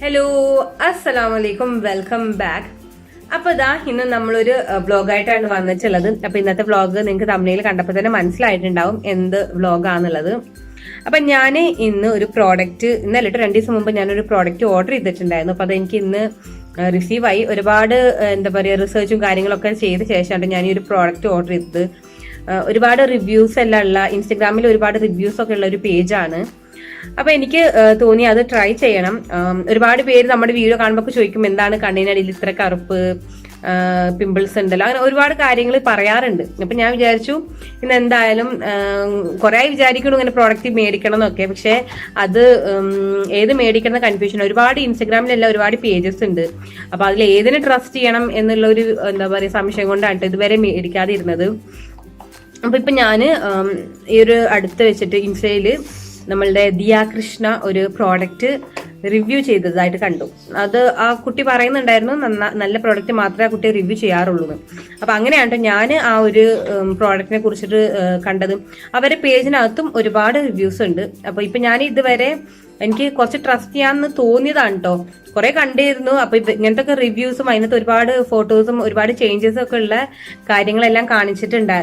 Hello, അസ്സലാമലൈക്കും, welcome back. അപ്പൊ ഇതാ ഇന്ന് നമ്മളൊരു വ്ളോഗായിട്ടാണ് വന്നിട്ടുള്ളത്. അപ്പൊ ഇന്നത്തെ വ്ളോഗ് നിങ്ങൾക്ക് തമിഴിൽ കണ്ടപ്പോൾ തന്നെ മനസ്സിലായിട്ടുണ്ടാവും എന്ത് വ്ളോഗാന്നുള്ളത്. അപ്പൊ ഞാൻ ഇന്ന് ഒരു പ്രോഡക്റ്റ് ഇന്നലെ 2 ദിവസം മുമ്പ് ഞാനൊരു പ്രോഡക്റ്റ് ഓർഡർ ചെയ്തിട്ടുണ്ടായിരുന്നു. അപ്പൊ അതെനിക്ക് ഇന്ന് റിസീവായി. ഒരുപാട് എന്താ പറയുക റിസർച്ചും കാര്യങ്ങളൊക്കെ ചെയ്ത ശേഷമാണ് ഞാൻ ഈ ഒരു പ്രോഡക്റ്റ് ഓർഡർ ചെയ്തത്. ഒരുപാട് റിവ്യൂസ് എല്ലാം ഉള്ള, ഇൻസ്റ്റഗ്രാമിൽ ഒരുപാട് റിവ്യൂസ് ഒക്കെ ഉള്ള ഒരു പേജാണ്. അപ്പൊ എനിക്ക് തോന്നി അത് ട്രൈ ചെയ്യണം. ഒരുപാട് പേര് നമ്മുടെ വീഡിയോ കാണുമ്പോൾ ചോദിക്കും എന്താണ് കണ്ണിനടിയിൽ ഇത്ര കറുപ്പ്, പിമ്പിൾസ് ഉണ്ടല്ലോ, അങ്ങനെ ഒരുപാട് കാര്യങ്ങൾ പറയാറുണ്ട്. അപ്പൊ ഞാൻ വിചാരിച്ചു ഇന്ന് എന്തായാലും കുറെ വിചാരിക്കണം ഇങ്ങനെ പ്രോഡക്റ്റ് മേടിക്കണം എന്നൊക്കെ. പക്ഷെ അത് ഏത് മേടിക്കണം കൺഫ്യൂഷൻ. ഒരുപാട് ഇൻസ്റ്റഗ്രാമിലെല്ലാം ഒരുപാട് പേജസ് ഉണ്ട്. അപ്പൊ അതിൽ ഏതിനെ ട്രസ്റ്റ് ചെയ്യണം എന്നുള്ള ഒരു എന്താ പറയുക സംശയം കൊണ്ടാണ് ഇതുവരെ മേടിക്കാതെ ഇരുന്നത്. അപ്പൊ ഇപ്പൊ ഞാന് ഈ ഒരു അടുത്ത് വെച്ചിട്ട് ഇൻസ്റ്റയില് നമ്മളുടെ ദിയാ കൃഷ്ണ ഒരു പ്രോഡക്റ്റ് റിവ്യൂ ചെയ്തതായിട്ട് കണ്ടു. അത് ആ കുട്ടി പറയുന്നുണ്ടായിരുന്നു നല്ല പ്രോഡക്റ്റ് മാത്രമേ ആ കുട്ടി റിവ്യൂ ചെയ്യാറുള്ളൂ. അപ്പൊ അങ്ങനെയാണ് ഞാൻ ആ ഒരു പ്രോഡക്റ്റിനെ കുറിച്ചിട്ട് കണ്ടത്. അവരുടെ പേജിനകത്തും ഒരുപാട് റിവ്യൂസ് ഉണ്ട്. അപ്പൊ ഇപ്പൊ ഞാൻ ഇതുവരെ എനിക്ക് കുറച്ച് ട്രസ്റ്റ് ചെയ്യാന്ന് തോന്നിയതാണ് കേട്ടോ. കുറെ കണ്ടിരുന്നു. അപ്പൊ ഇങ്ങനത്തെ ഒക്കെ റിവ്യൂസും അതിനകത്ത് ഒരുപാട് ഫോട്ടോസും ഒരുപാട് ചേഞ്ചസും ഒക്കെ ഉള്ള കാര്യങ്ങളെല്ലാം കാണിച്ചിട്ടുണ്ട്.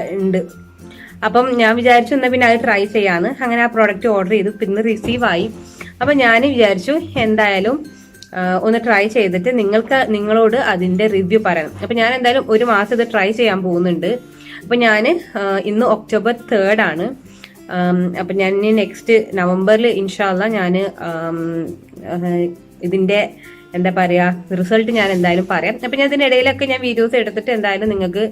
അപ്പം ഞാൻ വിചാരിച്ചു എന്നാ പിന്നെ അത് ട്രൈ ചെയ്യാന്ന്. അങ്ങനെ ആ പ്രോഡക്റ്റ് ഓർഡർ ചെയ്തു, പിന്നെ റിസീവായി. അപ്പൊ ഞാൻ വിചാരിച്ചു എന്തായാലും ഒന്ന് ട്രൈ ചെയ്തിട്ട് നിങ്ങളോട് അതിന്റെ റിവ്യൂ പറയണം. അപ്പൊ ഞാൻ എന്തായാലും ഒരു മാസം ഇത് ട്രൈ ചെയ്യാൻ പോകുന്നുണ്ട്. അപ്പൊ ഞാൻ ഇന്ന് October 3rd ആണ്. അപ്പൊ ഞാൻ നെക്സ്റ്റ് നവംബറിൽ ഇൻഷാല്ല ഞാൻ ഇതിന്റെ എന്താ പറയാ റിസൾട്ട് ഞാൻ എന്തായാലും പറയാം. അപ്പൊ ഞാൻ ഇതിനിടയിലൊക്കെ ഞാൻ വീഡിയോസ് എടുത്തിട്ട് എന്തായാലും നിങ്ങൾക്ക്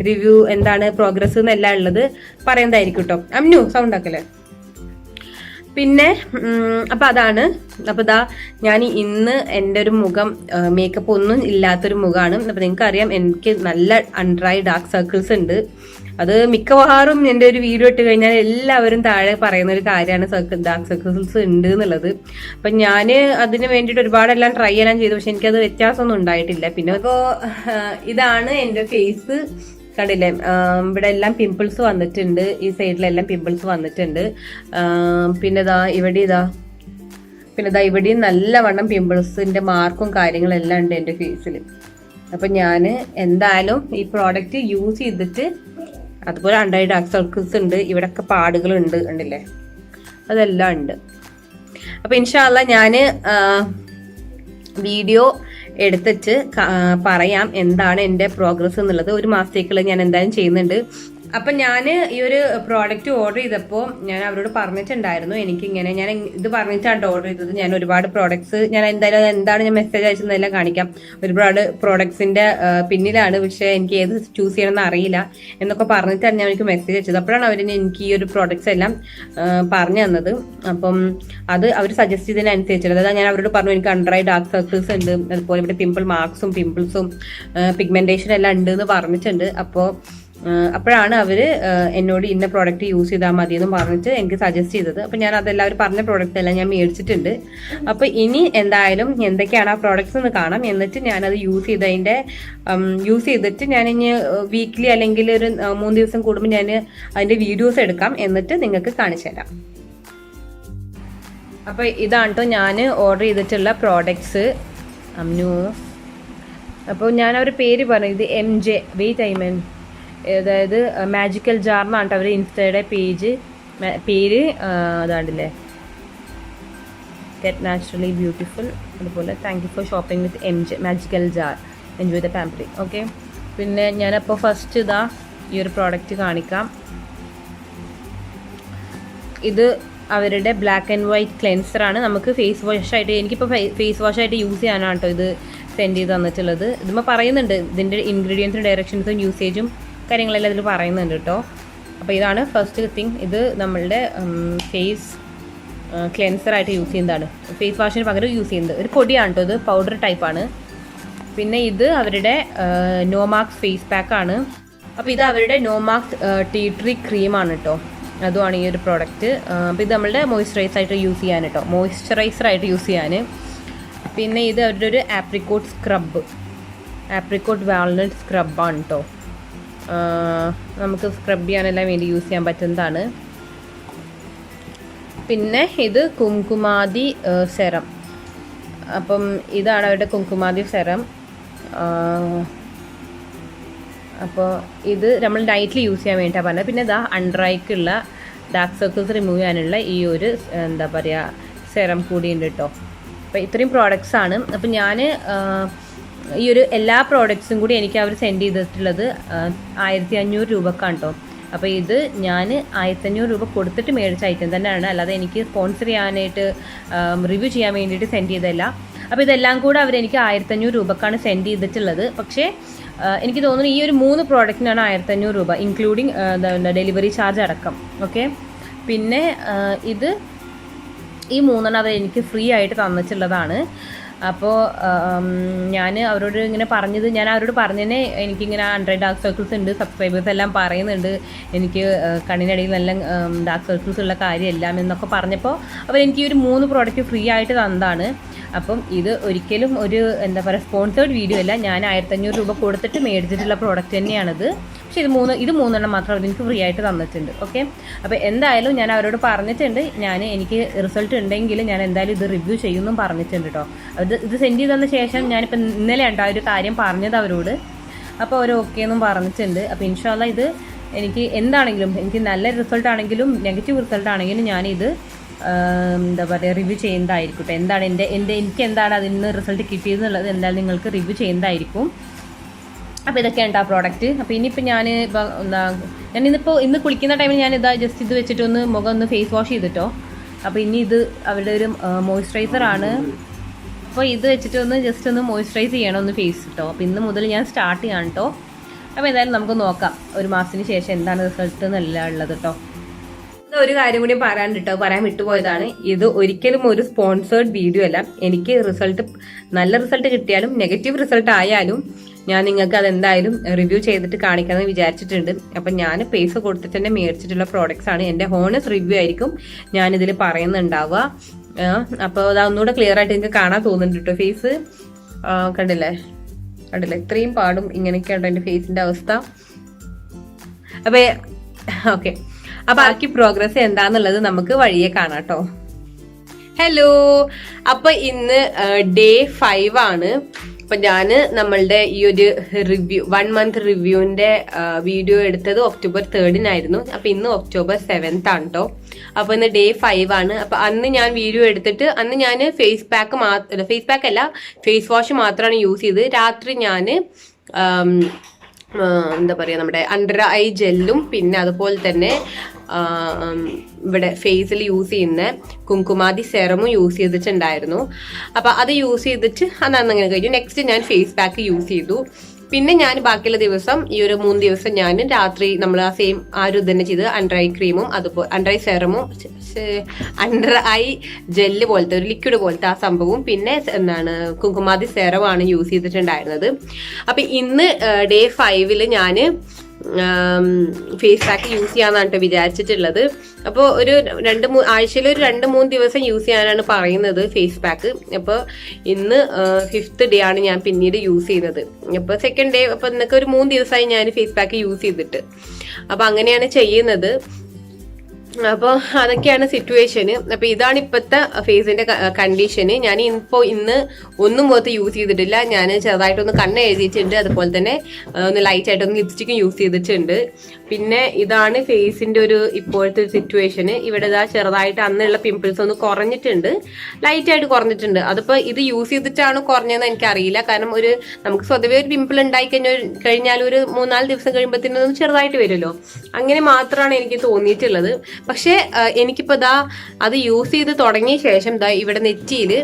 റിവ്യൂ എന്താണ് പ്രോഗ്രസ് എന്നെല്ലാം ഉള്ളത് പറയുന്നതായിരിക്കും കേട്ടോ. അമ്നു സൗണ്ട് ആക്കല്ലേ. പിന്നെ അപ്പൊ അതാണ്. അപ്പൊ ഇതാ ഞാൻ ഇന്ന് എൻ്റെ ഒരു മുഖം മേക്കപ്പ് ഒന്നും ഇല്ലാത്തൊരു മുഖമാണ്. അപ്പൊ നിങ്ങൾക്ക് അറിയാം എനിക്ക് നല്ല അണ്ടർ ഐ ഡാർക്ക് സർക്കിൾസ് ഉണ്ട്. അത് മിക്കവാറും എൻ്റെ ഒരു വീഡിയോ ഇട്ട് കഴിഞ്ഞാൽ എല്ലാവരും താഴെ പറയുന്ന ഒരു കാര്യമാണ് ഡാർക്ക് സർക്കിൾസ് ഉണ്ട് എന്നുള്ളത്. അപ്പൊ ഞാൻ അതിന് വേണ്ടിയിട്ട് ഒരുപാടെല്ലാം ട്രൈ ചെയ്യാൻ ചെയ്തു. പക്ഷെ എനിക്കത് വ്യത്യാസമൊന്നും ഉണ്ടായിട്ടില്ല. പിന്നെ ഇപ്പോൾ ഇതാണ് എൻ്റെ ഫേസ്. കണ്ടില്ലേ, ഇവിടെ എല്ലാം പിമ്പിൾസ് വന്നിട്ടുണ്ട്. ഈ സൈഡിലെല്ലാം പിമ്പിൾസ് വന്നിട്ടുണ്ട്. പിന്നെ ഇവിടെയും നല്ലവണ്ണം പിമ്പിൾസിന്റെ മാർക്കും കാര്യങ്ങളെല്ലാം ഉണ്ട് എൻ്റെ ഫേസിൽ. അപ്പൊ ഞാൻ എന്തായാലും ഈ പ്രോഡക്റ്റ് യൂസ് ചെയ്തിട്ട്, അതുപോലെ അണ്ടർ ഐ ഡാർക്ക് സർക്കിൾസ് ഉണ്ട്, ഇവിടെയൊക്കെ പാടുകളുണ്ട്, കണ്ടില്ലേ, അതെല്ലാം ഉണ്ട്. അപ്പൊ ഇൻഷാല്ല ഞാന് വീഡിയോ എടുത്തിട്ട് പറയാം എന്താണ് എൻ്റെ പ്രോഗ്രസ് എന്നുള്ളത്. ഒരു മാസത്തേക്കുള്ള ഞാൻ എന്തായാലും ചെയ്യുന്നുണ്ട്. അപ്പൊ ഞാൻ ഈ ഒരു പ്രോഡക്റ്റ് ഓർഡർ ചെയ്തപ്പോൾ ഞാൻ അവരോട് പറഞ്ഞിട്ടുണ്ടായിരുന്നു എനിക്കിങ്ങനെ, ഞാൻ ഇത് പറഞ്ഞിട്ടാണ് ഓർഡർ ചെയ്തത്. ഞാൻ ഒരുപാട് പ്രോഡക്ട്സ് ഞാൻ എന്തായാലും എന്താണ് ഞാൻ മെസ്സേജ് അയച്ചതെന്നെല്ലാം കാണിക്കാം. ഒരുപാട് പ്രോഡക്ട്സിന്റെ പിന്നിലാണ്, പക്ഷെ എനിക്ക് ഏത് ചൂസ് ചെയ്യണമെന്ന് അറിയില്ല എന്നൊക്കെ പറഞ്ഞിട്ടാണ് ഞാൻ എനിക്ക് മെസ്സേജ് അയച്ചത്. അപ്പോഴാണ് അവർ എനിക്ക് ഈ ഒരു പ്രോഡക്ട്സ് എല്ലാം പറഞ്ഞു തന്നത്. അപ്പം അത് അവർ സജസ്റ്റ് ചെയ്തതിനനുസരിച്ചുള്ളത്. അതായത് ഞാൻ അവരോട് പറഞ്ഞു എനിക്ക് അണ്ടർ ഐ ഡാർക്ക് സർക്കിൾസ് ഉണ്ട്, അതുപോലെ ഇവിടെ പിമ്പിൾ മാർക്സും പിമ്പിൾസും പിഗ്മെന്റേഷൻ എല്ലാം ഉണ്ട് എന്ന് പറഞ്ഞിട്ടുണ്ട്. അപ്പോഴാണ് അവര് എന്നോട് ഇന്ന പ്രോഡക്റ്റ് യൂസ് ചെയ്താൽ മതി എന്ന് പറഞ്ഞിട്ട് എനിക്ക് സജസ്റ്റ് ചെയ്തത്. അപ്പൊ ഞാൻ അതെല്ലാവരും പറഞ്ഞ പ്രോഡക്റ്റ് എല്ലാം ഞാൻ മേടിച്ചിട്ടുണ്ട്. അപ്പൊ ഇനി എന്തായാലും എന്തൊക്കെയാണ് ആ പ്രോഡക്ട്സ് എന്ന് കാണാം. എന്നിട്ട് ഞാനത് യൂസ് ചെയ്തിട്ട് ഞാൻ ഇനി വീക്ക്ലി അല്ലെങ്കിൽ ഒരു 3 ദിവസം കൂടുമ്പോൾ ഞാൻ അതിന്റെ വീഡിയോസ് എടുക്കാം, എന്നിട്ട് നിങ്ങൾക്ക് കാണിച്ചു തരാം. അപ്പൊ ഇതാണ് കേട്ടോ ഞാൻ ഓർഡർ ചെയ്തിട്ടുള്ള പ്രോഡക്ട്സ്. അമ്നു, അപ്പോൾ ഞാൻ അവരുടെ പേര് പറഞ്ഞു, ഇത് MJ വെയിറ്റ് ഐമൻ, അതായത് മാജിക്കൽ ജാർ എന്നാണ് അവർ ഇൻസ്റ്റയുടെ പേര്. അതാണ്ടില്ലേ, ഗെറ്റ് നാച്ചുറലി ബ്യൂട്ടിഫുൾ, അതുപോലെ thank you for shopping with MJ magical jar, enjoy the pampering. Okay, പിന്നെ ഞാനപ്പോൾ ഫസ്റ്റ് ഇതാ ഈ ഒരു പ്രോഡക്റ്റ് കാണിക്കാം. ഇത് അവരുടെ ബ്ലാക്ക് ആൻഡ് വൈറ്റ് ക്ലെൻസറാണ്. നമുക്ക് ഫേസ് വാഷായിട്ട്, എനിക്കിപ്പോൾ ഫേസ് വാഷായിട്ട് യൂസ് ചെയ്യാനാണ് കേട്ടോ ഇത് സെൻഡ് ചെയ്ത് തന്നിട്ടുള്ളത്. ഇതിപ്പോൾ പറയുന്നുണ്ട് ഇതിൻ്റെ ഇൻഗ്രീഡിയൻസും ഡയറക്ഷൻസും യൂസേജും കാര്യങ്ങളെല്ലാം ഇതിൽ പറയുന്നുണ്ട് കേട്ടോ. അപ്പോൾ ഇതാണ് ഫസ്റ്റ് തിങ്. ഇത് നമ്മളുടെ ഫേസ് ക്ലെൻസറായിട്ട് യൂസ് ചെയ്യുന്നതാണ്. ഫേസ് വാഷിന് പകരം യൂസ് ചെയ്യുന്നത് ഒരു പൊടിയാണ് കേട്ടോ. ഇത് പൗഡർ ടൈപ്പാണ്. പിന്നെ ഇത് അവരുടെ നോമാക്സ് ഫേസ് പാക്കാണ്. അപ്പോൾ ഇത് അവരുടെ നോമാക്സ് ടീ ട്രീ ക്രീമാണ് കേട്ടോ. അതുമാണ് ഈ ഒരു പ്രോഡക്റ്റ്. അപ്പോൾ ഇത് നമ്മളുടെ മോയ്സ്ചറൈസറായിട്ട് യൂസ് ചെയ്യാൻ കേട്ടോ, മോയ്സ്ചറൈസറായിട്ട് യൂസ് ചെയ്യാൻ. പിന്നെ ഇത് അവരുടെ ഒരു ആപ്രിക്കോട്ട് സ്ക്രബ്, ആപ്രിക്കോട്ട് വാൾനട്ട് സ്ക്രബാണ് കേട്ടോ. നമുക്ക് സ്ക്രബ് ചെയ്യാനെല്ലാം വേണ്ടി യൂസ് ചെയ്യാൻ പറ്റുന്നതാണ്. പിന്നെ ഇത് കുംകുമാതി സെറം, അപ്പം ഇതാണ് അവരുടെ കുങ്കുമാതി സെറം. അപ്പോൾ ഇത് നമ്മൾ നൈറ്റ്ലി യൂസ് ചെയ്യാൻ വേണ്ടിയിട്ടാണ് പറഞ്ഞത്. പിന്നെ ഇതാ അണ്ടർ ഐക്കുള്ള ഡാർക്ക് സർക്കിൾസ് റിമൂവ് ചെയ്യാനുള്ള ഈ ഒരു എന്താ പറയുക സെറം കൂടി ഉണ്ട് കേട്ടോ. അപ്പോൾ ഇത്രയും പ്രോഡക്റ്റ്സാണ്. അപ്പോൾ ഞാൻ ഈ ഒരു എല്ലാ പ്രോഡക്റ്റ്സും കൂടി എനിക്ക് അവർ സെൻഡ് ചെയ്തിട്ടുള്ളത് 1500 രൂപക്കാണ് കേട്ടോ. അപ്പോൾ ഇത് ഞാൻ 1500 രൂപ കൊടുത്തിട്ട് മേടിച്ച ഐറ്റം തന്നെയാണ്, അല്ലാതെ എനിക്ക് സ്പോൺസർ ചെയ്യാനായിട്ട് റിവ്യൂ ചെയ്യാൻ വേണ്ടിയിട്ട് സെൻഡ് ചെയ്തതല്ല. അപ്പോൾ ഇതെല്ലാം കൂടെ അവരെനിക്ക് 1500 രൂപക്കാണ് സെൻഡ് ചെയ്തിട്ടുള്ളത്. പക്ഷേ എനിക്ക് തോന്നുന്നു ഈ ഒരു 3 പ്രോഡക്റ്റിനാണ് 1500 രൂപ, ഇൻക്ലൂഡിങ് ഡെലിവറി ചാർജ് അടക്കം. ഓക്കെ, പിന്നെ ഇത് ഈ 3 അവർ എനിക്ക് ഫ്രീ ആയിട്ട് തന്നിട്ടുള്ളതാണ്. അപ്പോൾ ഞാൻ അവരോട് ഇങ്ങനെ പറഞ്ഞത്, ഞാൻ അവരോട് പറഞ്ഞതന്നെ എനിക്കിങ്ങനെ 100 ഡാർക്ക് സർക്കിൾസ് ഉണ്ട്, സബ്സ്ക്രൈബേഴ്സ് എല്ലാം പറയുന്നുണ്ട് എനിക്ക് കണ്ണിനടിയിൽ നല്ല ഡാർക്ക് സർക്കിൾസ് ഉള്ള കാര്യമെല്ലാം എന്നൊക്കെ പറഞ്ഞപ്പോൾ അവരെനിക്ക് ഈ ഒരു 3 പ്രോഡക്റ്റ് ഫ്രീ ആയിട്ട് തന്നതാണ്. അപ്പം ഇത് ഒരിക്കലും ഒരു എന്താ പറയുക സ്പോൺസേർഡ് വീഡിയോ അല്ല, ഞാൻ 1500 രൂപ കൊടുത്തിട്ട് മേടിച്ചിട്ടുള്ള പ്രോഡക്റ്റ് തന്നെയാണിത്. പക്ഷേ ഇത് 3 മാത്രം അവരെനിക്ക് ഫ്രീ ആയിട്ട് തന്നിട്ടുണ്ട്. ഓക്കെ, അപ്പോൾ എന്തായാലും ഞാൻ അവരോട് പറഞ്ഞിട്ടുണ്ട്, എനിക്ക് റിസൾട്ട് ഉണ്ടെങ്കിൽ ഞാൻ എന്തായാലും ഇത് റിവ്യൂ ചെയ്യുമെന്നും പറഞ്ഞിട്ടുണ്ട് കേട്ടോ. ഇത് സെൻഡ് ചെയ്തതിന് ശേഷം ഞാനിപ്പോൾ ഇന്നലെ ഉണ്ടോ ഒരു കാര്യം പറഞ്ഞത് അവരോട്, അപ്പോൾ അവർ ഓക്കെ എന്നും പറഞ്ഞിട്ടുണ്ട്. അപ്പോൾ ഇൻഷാല്ലാ ഇത് എനിക്ക് എന്താണെങ്കിലും, എനിക്ക് നല്ല റിസൾട്ട് ആണെങ്കിലും നെഗറ്റീവ് റിസൾട്ട് ആണെങ്കിലും ഞാനിത് എന്താ പറയുക റിവ്യൂ ചെയ്യുന്നതായിരിക്കും. എന്താണ് എനിക്ക് എന്താണ് അതിൽ നിന്ന് റിസൾട്ട് കിട്ടിയതെന്നുള്ളത് എന്തായാലും നിങ്ങൾക്ക് റിവ്യൂ ചെയ്യുന്നതായിരിക്കും. അപ്പോൾ ഇതൊക്കെയാണ് ആ പ്രോഡക്റ്റ്. അപ്പോൾ ഇനിയിപ്പോൾ ഞാൻ ഇന്ന് കുളിക്കുന്ന ടൈമിൽ ഞാനിതാ ജസ്റ്റ് ഇത് വെച്ചിട്ടൊന്ന് മുഖം ഒന്ന് ഫേസ് വാഷ് ചെയ്തിട്ടോ. അപ്പോൾ ഇനി ഇത് അവരുടെ ഒരു മോയ്സ്ചറൈസറാണ്. അപ്പോൾ ഇത് വെച്ചിട്ടൊന്ന് ജസ്റ്റ് ഒന്ന് മോയ്സ്ചറൈസ് ചെയ്യണം, ഒന്ന് ഫേസ് കേട്ടോ. അപ്പോൾ ഇന്ന് മുതൽ ഞാൻ സ്റ്റാർട്ട് ചെയ്യാം കേട്ടോ. അപ്പോൾ എന്തായാലും നമുക്ക് നോക്കാം 1 മാസത്തിന് ശേഷം എന്താണ് റിസൾട്ട് എന്നല്ല ഉള്ളത് കേട്ടോ. ഒരു കാര്യം കൂടി പറയാൻ വിട്ടുപോയതാണ്. ഇത് ഒരിക്കലും ഒരു സ്പോൺസേർഡ് വീഡിയോ അല്ല. എനിക്ക് നല്ല റിസൾട്ട് കിട്ടിയാലും നെഗറ്റീവ് റിസൾട്ട് ആയാലും ഞാൻ നിങ്ങൾക്ക് അതെന്തായാലും റിവ്യൂ ചെയ്തിട്ട് കാണിക്കാമെന്ന് വിചാരിച്ചിട്ടുണ്ട്. അപ്പം ഞാൻ പൈസ കൊടുത്തിട്ട് തന്നെ മേടിച്ചിട്ടുള്ള പ്രോഡക്റ്റ്സ് ആണ്. എൻ്റെ ഹോണസ്റ്റ് റിവ്യൂ ആയിരിക്കും ഞാനിതിൽ പറയുന്നുണ്ടാവുക. അപ്പോൾ അത് ഒന്നുകൂടെ ക്ലിയർ ആയിട്ട് നിങ്ങൾക്ക് കാണാൻ തോന്നുന്നുണ്ട് കേട്ടോ. ഫേസ് കണ്ടില്ലേ, ഇത്രയും പാടും ഇങ്ങനെയൊക്കെയാണ് എൻ്റെ ഫേസിൻ്റെ അവസ്ഥ. അപ്പോൾ ഓക്കെ, അപ്പൊ ബാക്കി പ്രോഗ്രസ് എന്താന്നുള്ളത് നമുക്ക് വഴിയെ കാണാം കേട്ടോ. ഹലോ, അപ്പൊ ഇന്ന് ഡേ 5 ആണ്. അപ്പൊ ഞാന് നമ്മളുടെ ഈ ഒരു റിവ്യൂ 1 മന്ത് റിവ്യൂവിന്റെ വീഡിയോ എടുത്തത് October 3 അപ്പൊ ഇന്ന് October 7 ആണ് കേട്ടോ. അപ്പൊ ഇന്ന് ഡേ 5 ആണ്. അപ്പൊ അന്ന് ഞാൻ വീഡിയോ എടുത്തിട്ട് അന്ന് ഞാൻ ഫേസ് പാക്ക് അല്ല ഫേസ് വാഷ് മാത്രമാണ് യൂസ് ചെയ്തത്. രാത്രി ഞാൻ എന്താ പറയുക നമ്മുടെ അണ്ടർ ഐ ജെല്ലും പിന്നെ അതുപോലെ തന്നെ ഇവിടെ ഫേസിൽ യൂസ് ചെയ്യുന്ന കുങ്കുമാതി സെറമും യൂസ് ചെയ്തിട്ടുണ്ടായിരുന്നു. അപ്പം അത് യൂസ് ചെയ്തിട്ട് അന്നങ്ങനെ കഴിഞ്ഞു. നെക്സ്റ്റ് ഞാൻ ഫേസ് പാക്ക് യൂസ് ചെയ്തു. പിന്നെ ഞാൻ ബാക്കിയുള്ള ദിവസം ഈ ഒരു 3 ദിവസം ഞാൻ രാത്രി നമ്മൾ ആ ഒരു തന്നെ ചെയ്ത് അണ്ടർ ഐ ക്രീമും അതുപോലെ അണ്ടർ ഐ സെറമും അണ്ടർ ഐ ജെല്ല് പോലത്തെ ഒരു ലിക്വിഡ് പോലത്തെ ആ സംഭവവും പിന്നെ എന്താണ് കുങ്കുമാതി സെറമാണ് യൂസ് ചെയ്തിട്ടുണ്ടായിരുന്നത്. അപ്പൊ ഇന്ന് ഡേ 5 ഞാൻ ഫേസ് പാക്ക് യൂസ് ചെയ്യാന്നാണ് വിചാരിച്ചിട്ടുള്ളത്. അപ്പോൾ ഒരു ആഴ്ചയിൽ ഒരു 2-3 ദിവസം യൂസ് ചെയ്യാനാണ് പറയുന്നത് ഫേസ് പാക്ക്. അപ്പോൾ ഇന്ന് 5th ഡേ ആണ് ഞാൻ പിന്നീട് യൂസ് ചെയ്യുന്നത്. അപ്പോൾ 2nd ഡേ അപ്പോൾ ഇന്നൊക്കെ ഒരു 3 ദിവസമായി ഞാൻ ഫേസ് പാക്ക് യൂസ് ചെയ്തിട്ട്. അപ്പോൾ അങ്ങനെയാണ് ചെയ്യുന്നത്. അപ്പോൾ അതൊക്കെയാണ് സിറ്റുവേഷന്. അപ്പോൾ ഇതാണ് ഇപ്പോഴത്തെ ഫേസിന്റെ കണ്ടീഷന്. ഞാൻ ഇന്ന് ഒന്നും മുഖത്ത് യൂസ് ചെയ്തിട്ടില്ല. ഞാൻ ചെറുതായിട്ടൊന്ന് കണ്ണ് എഴുതിയിട്ടുണ്ട്, അതുപോലെ തന്നെ ഒന്ന് ലൈറ്റ് ആയിട്ടൊന്ന് ലിപ്സ്റ്റിക്കും യൂസ് ചെയ്തിട്ടുണ്ട്. പിന്നെ ഇതാണ് ഫേസിന്റെ ഒരു ഇപ്പോഴത്തെ ഒരു സിറ്റുവേഷന്. ഇവിടെ ഇതാ ചെറുതായിട്ട് അന്നുള്ള പിമ്പിൾസ് ഒന്ന് കുറഞ്ഞിട്ടുണ്ട്, ലൈറ്റ് ആയിട്ട് കുറഞ്ഞിട്ടുണ്ട്. അതിപ്പോൾ ഇത് യൂസ് ചെയ്തിട്ടാണ് കുറഞ്ഞതെന്ന് എനിക്കറിയില്ല. കാരണം നമുക്ക് സ്വതവേ ഒരു പിമ്പിൾ ഉണ്ടായി കഴിഞ്ഞാൽ ഒരു 3-4 ദിവസം കഴിയുമ്പോഴത്തേനും ചെറുതായിട്ട് വരുമല്ലോ, അങ്ങനെ മാത്രമാണ് എനിക്ക് തോന്നിയിട്ടുള്ളത്. പക്ഷെ എനിക്കിപ്പോ അത് യൂസ് ചെയ്ത് തുടങ്ങിയ ശേഷം ഇവിടെ നെറ്റിയില്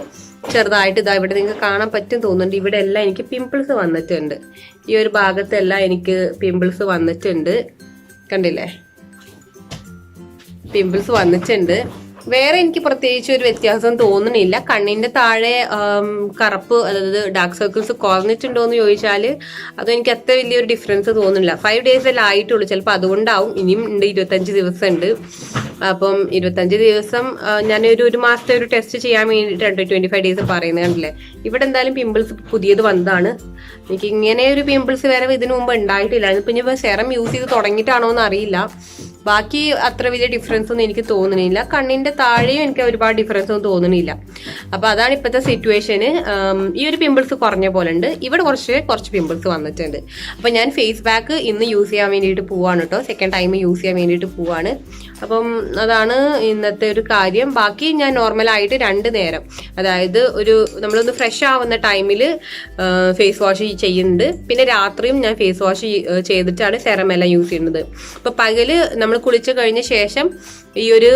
ചെറുതായിട്ട് ഇവിടെ നിങ്ങൾക്ക് കാണാൻ പറ്റും തോന്നുന്നുണ്ട്. ഇവിടെ എല്ലാം എനിക്ക് പിമ്പിൾസ് വന്നിട്ടുണ്ട്. ഈ ഒരു ഭാഗത്തെല്ലാം എനിക്ക് പിമ്പിൾസ് വന്നിട്ടുണ്ട്, കണ്ടില്ലേ, പിമ്പിൾസ് വന്നിട്ടുണ്ട്. വേറെ എനിക്ക് പ്രത്യേകിച്ച് ഒരു വ്യത്യാസം തോന്നുന്നില്ല. കണ്ണിന്റെ താഴെ കറുപ്പ്, അതായത് ഡാർക്ക് സർക്കിൾസ് കുറഞ്ഞിട്ടുണ്ടോ എന്ന് ചോദിച്ചാൽ അതെനിക്ക് അത്ര വലിയൊരു ഡിഫറൻസ് തോന്നുന്നില്ല. 5 days എല്ലാം ആയിട്ടുള്ളൂ, ചിലപ്പോൾ അതുകൊണ്ടാവും. ഇനിയും ഉണ്ട്, 25 ദിവസം ഉണ്ട്. അപ്പം 25 ദിവസം ഞാൻ ഒരു മാസത്തെ ഒരു ടെസ്റ്റ് ചെയ്യാൻ വേണ്ടിയിട്ടുണ്ട് 25 days പറയുന്നത്, കണ്ടില്ലേ. ഇവിടെ എന്തായാലും പിമ്പിൾസ് പുതിയത് വന്നതാണ്. എനിക്ക് ഇങ്ങനെ ഒരു പിമ്പിൾസ് വേറെ ഇതിനു മുമ്പ് ഉണ്ടായിട്ടില്ല. ഇപ്പൊ ഇനി സെറം യൂസ് ചെയ്ത് തുടങ്ങിയിട്ടാണോ എന്ന് അറിയില്ല. ബാക്കി അത്ര വലിയ ഡിഫറൻസ് ഒന്നും എനിക്ക് തോന്നുന്നില്ല. കണ്ണിന്റെ താഴെയും എനിക്ക് ഒരുപാട് ഡിഫറൻസ് ഒന്നും തോന്നുന്നില്ല. അപ്പൊ അതാണ് ഇപ്പോഴത്തെ സിറ്റുവേഷന്. ഈ ഒരു പിമ്പിൾസ് കുറഞ്ഞ പോലെ ഉണ്ട്, ഇവിടെ കുറച്ച് പിമ്പിൾസ് വന്നിട്ടുണ്ട്. അപ്പൊ ഞാൻ ഫേസ് പാക്ക് ഇന്ന് യൂസ് ചെയ്യാൻ വേണ്ടിയിട്ട് പോവാണ് കേട്ടോ, സെക്കൻഡ് ടൈം യൂസ് ചെയ്യാൻ വേണ്ടിയിട്ട് പോവാണ്. അപ്പം അതാണ് ഇന്നത്തെ ഒരു കാര്യം. ബാക്കി ഞാൻ നോർമലായിട്ട് 2 നേരം, അതായത് നമ്മളൊന്ന് ഫ്രഷ് ആവുന്ന ടൈമിൽ ഫേസ് വാഷ് ചെയ്യുന്നുണ്ട്, പിന്നെ രാത്രിയും ഞാൻ ഫേസ് വാഷ് ചെയ്തിട്ടാണ് സെറം എല്ലാം യൂസ് ചെയ്യുന്നത്. അപ്പൊ പകല് നമ്മൾ കുളിച്ച് കഴിഞ്ഞ ശേഷം ഈ ഒരു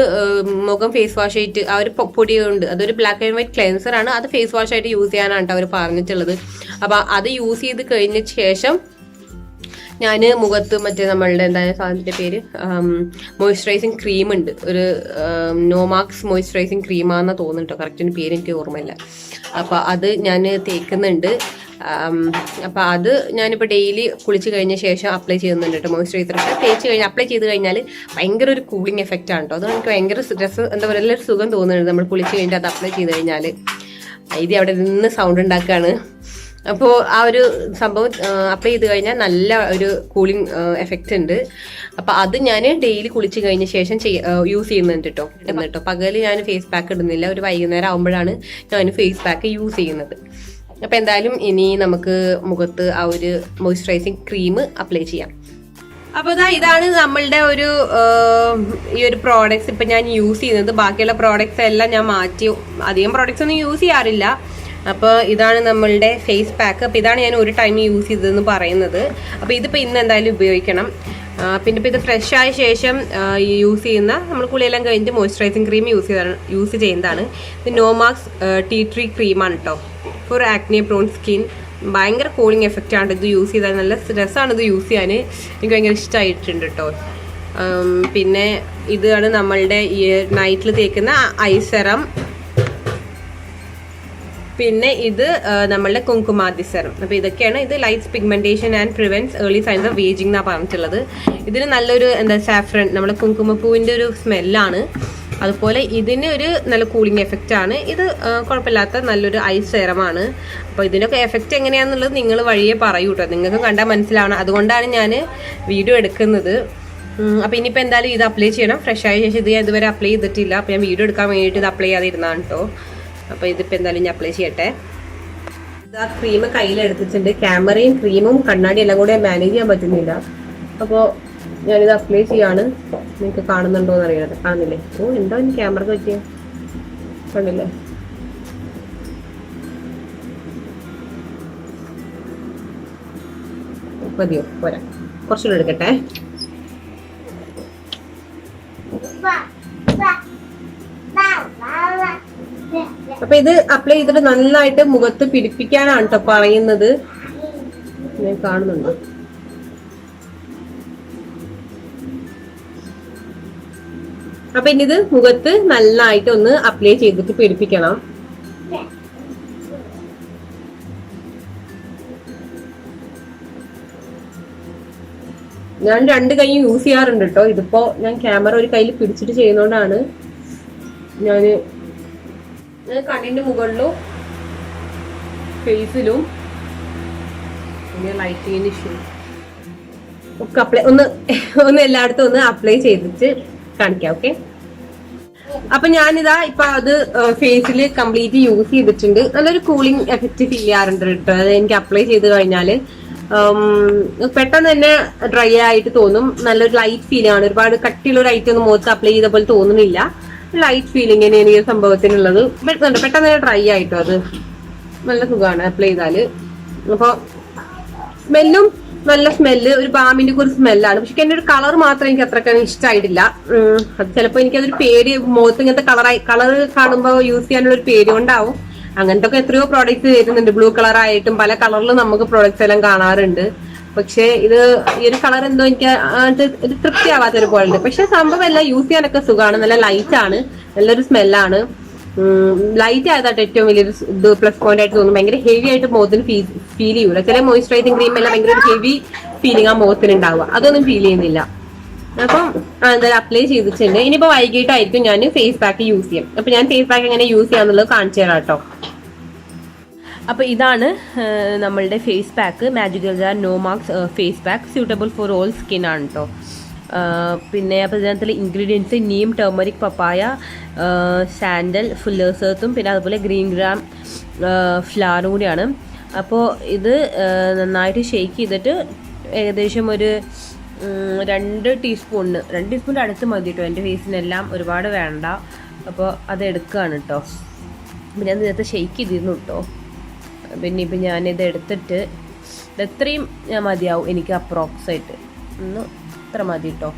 മുഖം ഫേസ് വാഷ് ആയിട്ട് ആ ഒരു പൊടി ഉണ്ട്, അതൊരു ബ്ലാക്ക് ആൻഡ് വൈറ്റ് ക്ലെൻസർ ആണ്, അത് ഫേസ് വാഷ് ആയിട്ട് യൂസ് ചെയ്യാനാണ് അവർ പറഞ്ഞിട്ടുള്ളത്. അപ്പൊ അത് യൂസ് ചെയ്ത് കഴിഞ്ഞ ശേഷം ഞാൻ മുഖത്ത് മറ്റേ നമ്മളുടെ എന്താണ് സാധനത്തിന്റെ പേര്, മോയ്സ്ചറൈസിങ് ക്രീം ഉണ്ട്, ഒരു നോമാക്സ് മോയ്സ്ചറൈസിങ് ക്രീമാണെന്ന് തോന്നുന്നുണ്ടോ, കറക്റ്റിന് പേര് എനിക്ക് ഓർമ്മയില്ല. അപ്പൊ അത് ഞാൻ തേക്കുന്നുണ്ട്. അപ്പൊ അത് ഞാനിപ്പോൾ ഡെയിലി കുളിച്ച് കഴിഞ്ഞ ശേഷം അപ്ലൈ ചെയ്യുന്നുണ്ട് കേട്ടോ. മോയ്സ്ചറൈസറൊക്കെ തേച്ച് കഴിഞ്ഞ് അപ്ലൈ ചെയ്ത് കഴിഞ്ഞാൽ ഭയങ്കര ഒരു കൂളിംഗ് എഫക്റ്റ് ആണ് കേട്ടോ. അത് എനിക്ക് ഭയങ്കര എന്താ പറയുക, നല്ലൊരു സുഖം തോന്നുന്നുണ്ട് നമ്മൾ കുളിച്ച് കഴിഞ്ഞിട്ട് അത് അപ്ലൈ ചെയ്ത് കഴിഞ്ഞാൽ. ഇത് അവിടെ നിന്ന് സൗണ്ട് ഉണ്ടാക്കുകയാണ്. അപ്പോൾ ആ ഒരു സംഭവം അപ്ലൈ ചെയ്ത് കഴിഞ്ഞാൽ നല്ല ഒരു കൂളിംഗ് എഫക്റ്റ് ഉണ്ട്. അപ്പം അത് ഞാൻ ഡെയിലി കുളിച്ച് കഴിഞ്ഞ ശേഷം യൂസ് ചെയ്യുന്നുണ്ട് കേട്ടോ. പകല് ഞാൻ ഫേസ് പാക്ക് ഇടുന്നില്ല, ഒരു വൈകുന്നേരം ആകുമ്പോഴാണ് ഞാൻ ഫേസ് പാക്ക് യൂസ് ചെയ്യുന്നത്. അപ്പം എന്തായാലും ഇനി നമുക്ക് മുഖത്ത് ആ ഒരു മോയ്സ്ചറൈസിങ് ക്രീം അപ്ലൈ ചെയ്യാം. അപ്പോൾ ഇതാണ് നമ്മളുടെ ഈ ഒരു പ്രോഡക്ട്സ് ഇപ്പം ഞാൻ യൂസ് ചെയ്യുന്നത്. ബാക്കിയുള്ള പ്രോഡക്ട്സ് എല്ലാം ഞാൻ മാറ്റി, അധികം പ്രോഡക്ട്സ് ഒന്നും യൂസ് ചെയ്യാറില്ല. അപ്പോൾ ഇതാണ് നമ്മളുടെ ഫേസ് പാക്ക്. അപ്പോൾ ഇതാണ് ഞാൻ ഒരു ടൈം യൂസ് ചെയ്തതെന്ന് പറയുന്നത്. അപ്പോൾ ഇതിപ്പോൾ ഇന്ന് എന്തായാലും ഉപയോഗിക്കണം. പിന്നെ ഇപ്പോൾ ഇത് ഫ്രഷ് ആയ ശേഷം യൂസ് ചെയ്യുന്ന, നമ്മൾ കുളിയെല്ലാം കഴിഞ്ഞിട്ട് മോയ്സ്ചറൈസിങ് ക്രീം യൂസ് ചെയ്യുന്നതാണ്. ഇത് നോമാക്സ് ടീ ട്രീ ക്രീമാണ് കേട്ടോ, ഫോർ ആക്നെ പ്രോൺ സ്കിൻ. ഭയങ്കര കൂളിംഗ് എഫക്റ്റ് ആണ് ഇത് യൂസ് ചെയ്താൽ, നല്ല രസമാണ് ഇത് യൂസ് ചെയ്യാൻ, എനിക്ക് ഭയങ്കര ഇഷ്ടമായിട്ടുണ്ട് കേട്ടോ. പിന്നെ ഇതാണ് നമ്മളുടെ ഈ നൈറ്റിൽ തേക്കുന്ന ഐ സെറം. പിന്നെ ഇത് നമ്മളുടെ കുങ്കുമാദി സെറം. അപ്പോൾ ഇതൊക്കെയാണ്. ഇത് lights pigmentation and prevents early signs of ageing എന്നാണ് പറഞ്ഞിട്ടുള്ളത്. ഇതിന് നല്ലൊരു സാഫ്രൺ, നമ്മുടെ കുങ്കുമപ്പൂവിൻ്റെ ഒരു സ്മെല്ലാണ്. അതുപോലെ ഇതിന് ഒരു നല്ല കൂളിംഗ് എഫക്റ്റ് ആണ്. ഇത് കുഴപ്പമില്ലാത്ത നല്ലൊരു ഐ സെറമാണ്. അപ്പോൾ ഇതിനൊക്കെ എഫക്റ്റ് എങ്ങനെയാണെന്നുള്ളത് നിങ്ങൾ വഴിയെ പറയൂ കേട്ടോ, നിങ്ങൾക്ക് കണ്ടാൽ മനസ്സിലാവണം. അതുകൊണ്ടാണ് ഞാൻ വീഡിയോ എടുക്കുന്നത്. അപ്പോൾ ഇനിയിപ്പോൾ എന്തായാലും ഇത് അപ്ലൈ ചെയ്യണം. ഫ്രഷ് ആയ ശേഷം ഇത് ഞാൻ ഇതുവരെ അപ്ലൈ ചെയ്തിട്ടില്ല. അപ്പോൾ ഞാൻ വീഡിയോ എടുക്കാൻ വേണ്ടിയിട്ട് ഇത് അപ്ലൈ ചെയ്യാതിരുന്നതാണ് കേട്ടോ. അപ്പോൾ ഇതിപ്പോൾ എന്തായാലും ഞാൻ അപ്ലൈ ചെയ്യട്ടെ. ഇത് ആ ക്രീം കയ്യിലെടുത്തിട്ടുണ്ട്. ക്യാമറയും ക്രീമും കണ്ണാടി എല്ലാം കൂടെ മാനേജ് ചെയ്യാൻ പറ്റുന്നില്ല. അപ്പോൾ ഞാനിത് അപ്ലൈ ചെയ്യാണ്. നിങ്ങൾക്ക് കാണുന്നുണ്ടോ എന്ന് അറിയാതെ, കാണുന്നില്ലേ? ഓ, എന്താ ഇനി ക്യാമറക്ക് പറ്റിയ, കണ്ടില്ലേ? മതിയോ? പോരാ, കുറച്ചുകൂടെ എടുക്കട്ടെ. അപ്പൊ ഇത് അപ്ലൈ ചെയ്തിട്ട് നന്നായിട്ട് മുഖത്ത് പിടിപ്പിക്കാനാണ് കേട്ടോ പറയുന്നത്. ഞാൻ കാണുന്നുണ്ടോ? അപ്പൊ ഇനി ഇത് മുഖത്ത് നന്നായിട്ട് ഒന്ന് അപ്ലൈ ചെയ്തിട്ട് പിടിപ്പിക്കണം. ഞാൻ 2 കൈയും യൂസ് ചെയ്യാറുണ്ട് കേട്ടോ. ഇതിപ്പോ ഞാൻ ക്യാമറ ഒരു കയ്യിൽ പിടിച്ചിട്ട് ചെയ്യുന്നോണ്ടാണ് ഞാന് കണ്ണിന്റെ മുകളിലും ഫേസിലും ലൈറ്റിങ്ങിന് ഇഷ്യൂ ഒക്കെ അപ്ലൈ ഒന്ന് എല്ലായിടത്തും ഒന്ന് അപ്ലൈ ചെയ്തിട്ട് കാണിക്കാം. ഓക്കെ, അപ്പൊ ഞാനിതാ ഇപ്പൊ അത് ഫേസിൽ കംപ്ലീറ്റ് യൂസ് ചെയ്തിട്ടുണ്ട്. നല്ലൊരു കൂളിംഗ് എഫക്റ്റ് ഫീൽ ചെയ്യാറുണ്ട് കേട്ടോ. അത് എനിക്ക് അപ്ലൈ ചെയ്ത് കഴിഞ്ഞാല് പെട്ടെന്ന് തന്നെ ഡ്രൈ ആയിട്ട് തോന്നും. നല്ലൊരു ലൈറ്റ് ഫീലിംഗ് ആണ്. ഒരുപാട് കട്ടിയുള്ള ഒരു ഐറ്റം ഒന്നും മുഖത്ത് അപ്ലൈ ചെയ്ത പോലെ തോന്നുന്നില്ല. ലൈറ്റ് ഫീലിംഗ് തന്നെയാണ് ഈ സംഭവത്തിനുള്ളത്. പെട്ടെന്ന് തന്നെ ഡ്രൈ ആയിട്ടോ, അത് നല്ല സുഖമാണ് അപ്ലൈ ചെയ്താല്. അപ്പൊ സ്മെല്ലും നല്ല സ്മെല്ല്, ഒരു ബാമിന്റെ ഒക്കെ ഒരു സ്മെല്ലാണ്. പക്ഷെ എന്റെ ഒരു കളർ മാത്രം എനിക്ക് അത്രയ്ക്ക് ഇഷ്ടമായിട്ടില്ല. അത് ചിലപ്പോ എനിക്കതൊരു പേര്, മുഖത്ത് ഇങ്ങനത്തെ കളർ കാണുമ്പോൾ യൂസ് ചെയ്യാനുള്ള ഒരു പേര് കൊണ്ടാവും. അങ്ങനത്തെ ഒക്കെ എത്രയോ പ്രോഡക്ട്സ് വരുന്നുണ്ട്, ബ്ലൂ കളർ ആയിട്ടും പല കളറിലും നമുക്ക് പ്രോഡക്ട്സ് എല്ലാം കാണാറുണ്ട്. പക്ഷെ ഇത് ഈ ഒരു കളർ എന്തോ എനിക്ക് ഒരു തൃപ്തിയാവാത്തൊരു പോലെ ഉണ്ട്. പക്ഷെ സംഭവം എല്ലാം യൂസ് ചെയ്യാനൊക്കെ സുഖമാണ്. നല്ല ലൈറ്റ് ആണ്, നല്ലൊരു സ്മെല്ലാണ്. ലൈറ്റ് ആയതായിട്ട് ഏറ്റവും വലിയൊരു ഇത് പ്ലസ് പോയിന്റ് ആയിട്ട് തോന്നും. ഭയങ്കര ഹെവി ആയിട്ട് മുഖത്തിന് ഫീൽ ചെയ്യൂല. ചില മോയ്സ്ചറൈസിങ് ക്രീം എല്ലാം ഭയങ്കര ഹെവി ഫീലിംഗ് ആ മുഖത്തിന് ഉണ്ടാവുക, അതൊന്നും ഫീൽ ചെയ്യുന്നില്ല. അപ്പം എന്തായാലും അപ്ലൈ ചെയ്തിട്ടുണ്ട്. ഇനിയിപ്പോ വൈകിട്ടായിരിക്കും ഞാൻ ഫേസ് പാക്ക് യൂസ് ചെയ്യാം. അപ്പൊ ഞാൻ ഫേസ് പാക്ക് എങ്ങനെ യൂസ് ചെയ്യാന്നുള്ളത് കാണിച്ചു തരാം കേട്ടോ. അപ്പോൾ ഇതാണ് നമ്മളുടെ face pack, magical jar Nomax face pack, suitable for all skin ആണ് കേട്ടോ. പിന്നെ അപ്പോൾ ഇതിനകത്തുള്ള ingredients neem, turmeric, papaya, sandal, fuller's എർത്തും പിന്നെ അതുപോലെ ഗ്രീൻ ഗ്രാം ഫ്ലവറും കൂടിയാണ്. അപ്പോൾ ഇത് നന്നായിട്ട് ഷെയ്ക്ക് ചെയ്തിട്ട് ഏകദേശം ഒരു 2 ടീസ്പൂണിൻ്റെ അടുത്ത് മതി കേട്ടോ. എൻ്റെ ഫേസിനെല്ലാം ഒരുപാട് വേണ്ട. അപ്പോൾ അത് എടുക്കുകയാണ് കേട്ടോ. പിന്നെ അത് നേരത്തെ ഷെയ്ക്ക് ചെയ്തിരുന്നു കേട്ടോ. പിന്നെ ഇപ്പം ഞാനിത് എടുത്തിട്ട് ഇത്രയും മതിയാവും എനിക്ക് അപ്രോക്സായിട്ട് ഇത്ര മതി കേട്ടോ.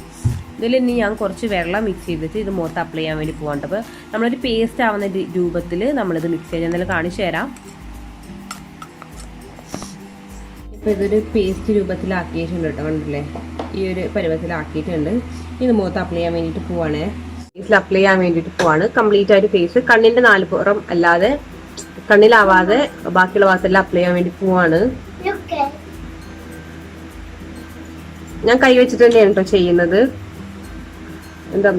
ഇതിൽ ഇനി ഞാൻ കുറച്ച് വെള്ളം മിക്സ് ചെയ്തിട്ട് ഇത് മുഖത്ത് അപ്ലൈ ചെയ്യാൻ വേണ്ടി പോകാൻ. അപ്പോൾ നമ്മളൊരു പേസ്റ്റ് ആവുന്ന രൂപത്തിൽ നമ്മളിത് മിക്സ് ചെയ്യാൻ എന്തായാലും കാണിച്ചു തരാം. ഇപ്പോൾ ഇതൊരു പേസ്റ്റ് രൂപത്തിലാക്കിയിട്ടുണ്ട് കേട്ടോ, കണ്ടില്ലേ? ഈ ഒരു പരുവത്തിലാക്കിയിട്ടുണ്ട്. ഇത് മുഖത്ത് അപ്ലൈ ചെയ്യാൻ വേണ്ടിയിട്ട് പോവാണ്. ഫേസിൽ അപ്ലൈ ചെയ്യാൻ വേണ്ടിയിട്ട് പോവാണ്. കംപ്ലീറ്റ് ആയിട്ട് ഫേസ്, കണ്ണിൻ്റെ 4 പുറം അല്ലാതെ കണ്ണിലാവാതെ ബാക്കിയുള്ള ഭാഗത്തെല്ലാം അപ്ലൈ ചെയ്യാൻ വേണ്ടി പോവാണ്. ഞാൻ കൈ വെച്ചിട്ട് തന്നെയാണ് കേട്ടോ ചെയ്യുന്നത്. എന്താ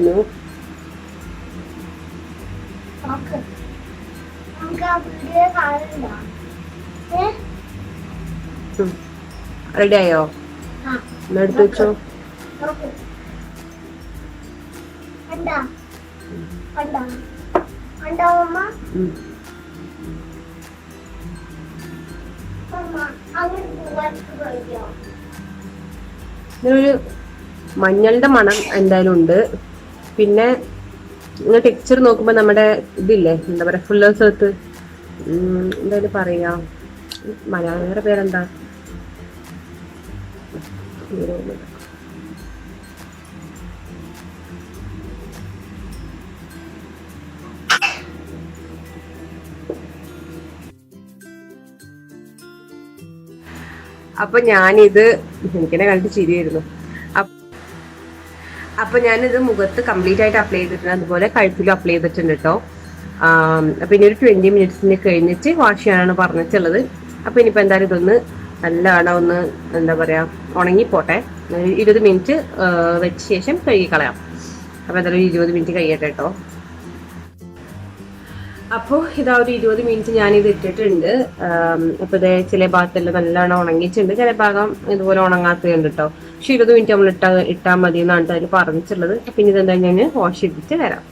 റെഡി ആയോ? എടുത്തു വെച്ചോ. ഇതിനൊരു മഞ്ഞളുടെ മണം എന്തായാലും ഉണ്ട്. പിന്നെ നിങ്ങൾ ടെക്സ്ചർ നോക്കുമ്പോൾ നമ്മുടെ ഇതില്ലേ, എന്താ പറയുക, ഫുള്ളേഴ്സ് എർത്ത്, എന്തായാലും പറയാ, മലയാള പേരെന്താ, അപ്പൊ ഞാനിത് എനിക്കെന്നെ കണ്ടിട്ട് ചിരിയായിരുന്നു. അപ്പൊ ഞാനിത് മുഖത്ത് കംപ്ലീറ്റ് ആയിട്ട് അപ്ലൈ ചെയ്തിട്ടുണ്ട്, അതുപോലെ കഴുത്തിലും അപ്ലൈ ചെയ്തിട്ടുണ്ട് കേട്ടോ. അപ്പൊ ഇനി ഒരു 20 മിനിറ്റ്സിന് കഴിഞ്ഞിട്ട് വാഷ് ചെയ്യാനാണ് പറഞ്ഞിട്ടുള്ളത്. അപ്പൊ ഇനിയിപ്പോ എന്തായാലും ഇതൊന്ന് നല്ലവണ്ണം ഒന്ന് എന്താ പറയാ ഉണങ്ങിപ്പോട്ടെ. 20 മിനിറ്റ് വെച്ച ശേഷം കഴുകി കളയാം. അപ്പൊ എന്തായാലും 20 മിനിറ്റ് കഴിയട്ടെ കേട്ടോ. അപ്പോൾ ഇതാ ഒരു 20 മിനിറ്റ് ഞാനിത് ഇട്ടിട്ടുണ്ട്. അപ്പോൾ ഇത് ചില ഭാഗത്തെല്ലാം നല്ലോണം ഉണങ്ങിയിട്ടുണ്ട്, ചില ഭാഗം ഇതുപോലെ ഉണങ്ങാത്തതുണ്ട് കേട്ടോ. പക്ഷെ 20 മിനിറ്റ് നമ്മൾ ഇട്ടാൽ മതി എന്നാണ് അതിൽ പറഞ്ഞിട്ടുള്ളത്. അപ്പം ഇനി ഇതെന്താ ഞാൻ വാഷ് ചെയ്തിട്ട് വരാം.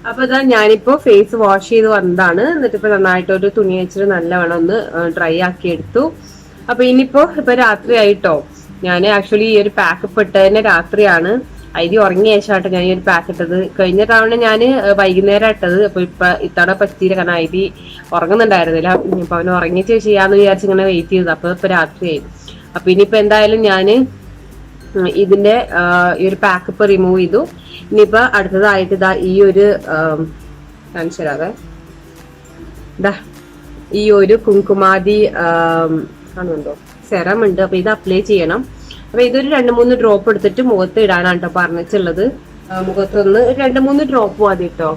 അപ്പോൾ ഇതാ ഞാനിപ്പോൾ ഫേസ് വാഷ് ചെയ്ത് വന്നതാണ്. എന്നിട്ടിപ്പോൾ നന്നായിട്ടൊരു തുണി വെച്ചിട്ട് നല്ലവണ്ണം ഒന്ന് ഡ്രൈ ആക്കി എടുത്തു. അപ്പോൾ ഇനിയിപ്പോൾ രാത്രി ആയിട്ടോ. ഞാൻ ആക്ച്വലി ഈ ഒരു പാക്ക് ഇട്ടതന്നെ രാത്രിയാണ്. അരി ഉറങ്ങിയ ശേഷമായിട്ട് ഞാൻ ഈ ഒരു പാക്ക് ഇട്ടത്. കഴിഞ്ഞ തവണ ഞാൻ വൈകുന്നേരം ഇട്ടത്. അപ്പൊ ഇത്തവണ പറ്റിയില്ല, കാരണം അരി ഉറങ്ങുന്നുണ്ടായിരുന്നില്ല. അപ്പൊ അവന് ഉറങ്ങിച്ച് ചെയ്യാന്ന് വിചാരിച്ച് ഇങ്ങനെ വെയിറ്റ് ചെയ്തത്. അപ്പൊ ഇപ്പൊ രാത്രിയായി. അപ്പൊ ഇനിയിപ്പോ എന്തായാലും ഞാന് ഇതിന്റെ ഈ ഒരു പാക്ക് ഇപ്പൊ റിമൂവ് ചെയ്തു. ഇനിയിപ്പോ അടുത്തതായിട്ട് ഇതാ ഈ ഒരു കാണിച്ചരാതെ ഈ ഒരു കുങ്കുമാതി കാണുന്നുണ്ടോ, സെറം ഉണ്ട്. അപ്പൊ ഇത് അപ്ലൈ ചെയ്യണം. അപ്പൊ ഇതൊരു 2-3 ഡ്രോപ്പ് എടുത്തിട്ട് മുഖത്ത് ഇടാനാണ് കേട്ടോ പറഞ്ഞിട്ടുള്ളത്. മുഖത്തൊന്ന് 2-3 ഡ്രോപ്പ് മതി കേട്ടോ.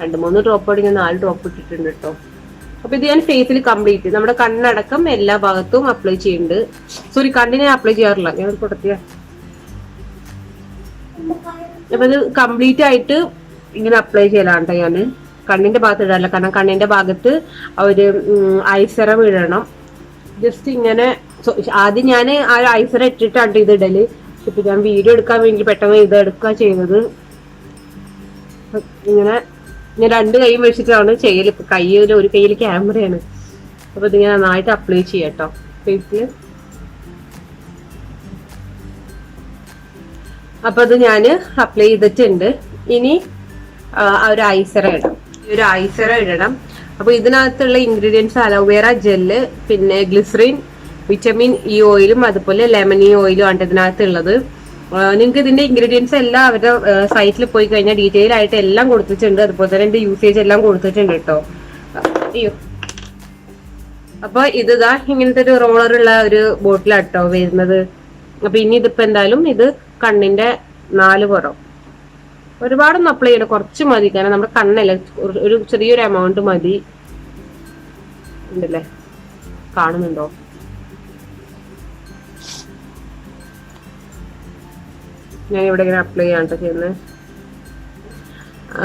രണ്ട് 3 ഡ്രോപ്പ് അടിക്കാൻ 4 ഡ്രോപ്പ് ഇട്ടിട്ടുണ്ട് കേട്ടോ. അപ്പൊ ഇത് ഞാൻ ഫേസിൽ കംപ്ലീറ്റ് നമ്മുടെ കണ്ണടക്കം എല്ലാ ഭാഗത്തും അപ്ലൈ ചെയ്യുന്നുണ്ട്. സോറി, കണ്ണിനെ അപ്ലൈ ചെയ്യാറില്ല, ഞാൻ കൊടുത്തിയ. അപ്പൊ ഇത് കംപ്ലീറ്റ് ആയിട്ട് ഇങ്ങനെ അപ്ലൈ ചെയ്യലാണ് ഞാന്. കണ്ണിന്റെ ഭാഗത്ത് ഇടാറില്ല, കാരണം കണ്ണിന്റെ ഭാഗത്ത് ഒരു ഐസറം ഇടണം. ജസ്റ്റ് ഇങ്ങനെ ആദ്യം ഞാൻ ആ ഒരു ഐസറ ഇട്ടിട്ടാണ് ഇത് ഇടല്. ഇപ്പൊ ഞാൻ വീഡിയോ എടുക്കാൻ വേണ്ടി പെട്ടെന്ന് ഇത് എടുക്കുക ചെയ്യുന്നത്. ഇങ്ങനെ ഞാൻ 2 കൈയും വെച്ചിട്ടാണ് ചെയ്യല്. ഇപ്പൊ കയ്യിൽ ഒരു കയ്യിൽ ക്യാമറയാണ്. അപ്പൊ ഇതിങ്ങനെ നന്നായിട്ട് അപ്ലൈ ചെയ്യാട്ടോ ഫേസില്. അപ്പൊ അത് ഞാന് അപ്ലൈ ചെയ്തിട്ടുണ്ട്. ഇനി ഒരു ഐസറ ഇടാം. ഈ ഒരു ഐസറ ഇടണം. അപ്പൊ ഇതിനകത്തുള്ള ഇൻഗ്രീഡിയൻസ് അലോവേറ ജെല്ല്, പിന്നെ ഗ്ലിസറിൻ, വിറ്റമിൻ ഇ ഓയിലും അതുപോലെ ലെമൺ ഇ ഓയിലും ആണ് ഇതിനകത്തുള്ളത്. നിങ്ങൾക്ക് ഇതിന്റെ ഇൻഗ്രീഡിയൻസ് എല്ലാം അവരുടെ സൈറ്റിൽ പോയി കഴിഞ്ഞാൽ ഡീറ്റെയിൽ ആയിട്ട് എല്ലാം കൊടുത്തിട്ടുണ്ട്. അതുപോലെ തന്നെ ഇതിന്റെ യൂസേജ് എല്ലാം കൊടുത്തിട്ടുണ്ട് കേട്ടോ. അയ്യോ, അപ്പൊ ഇതാ ഇങ്ങനത്തെ ഒരു റോളറുള്ള ഒരു ബോട്ടിലാട്ടോ വരുന്നത്. അപ്പൊ ഇനി ഇതിപ്പോ എന്തായാലും ഇത് കണ്ണിന്റെ 4 പുറം ഒരുപാടൊന്നും അപ്ലൈ ചെയ്യണം, കുറച്ച് മതി. കാരണം നമ്മുടെ കണ്ണല്ല, ഒരു ചെറിയൊരു എമൗണ്ട് മതി. ഉണ്ടല്ലേ, കാണുന്നുണ്ടോ? ഞാൻ ഇവിടെ ഇങ്ങനെ അപ്ലൈ ചെയ്യാൻ ചെയ്യുന്നത്.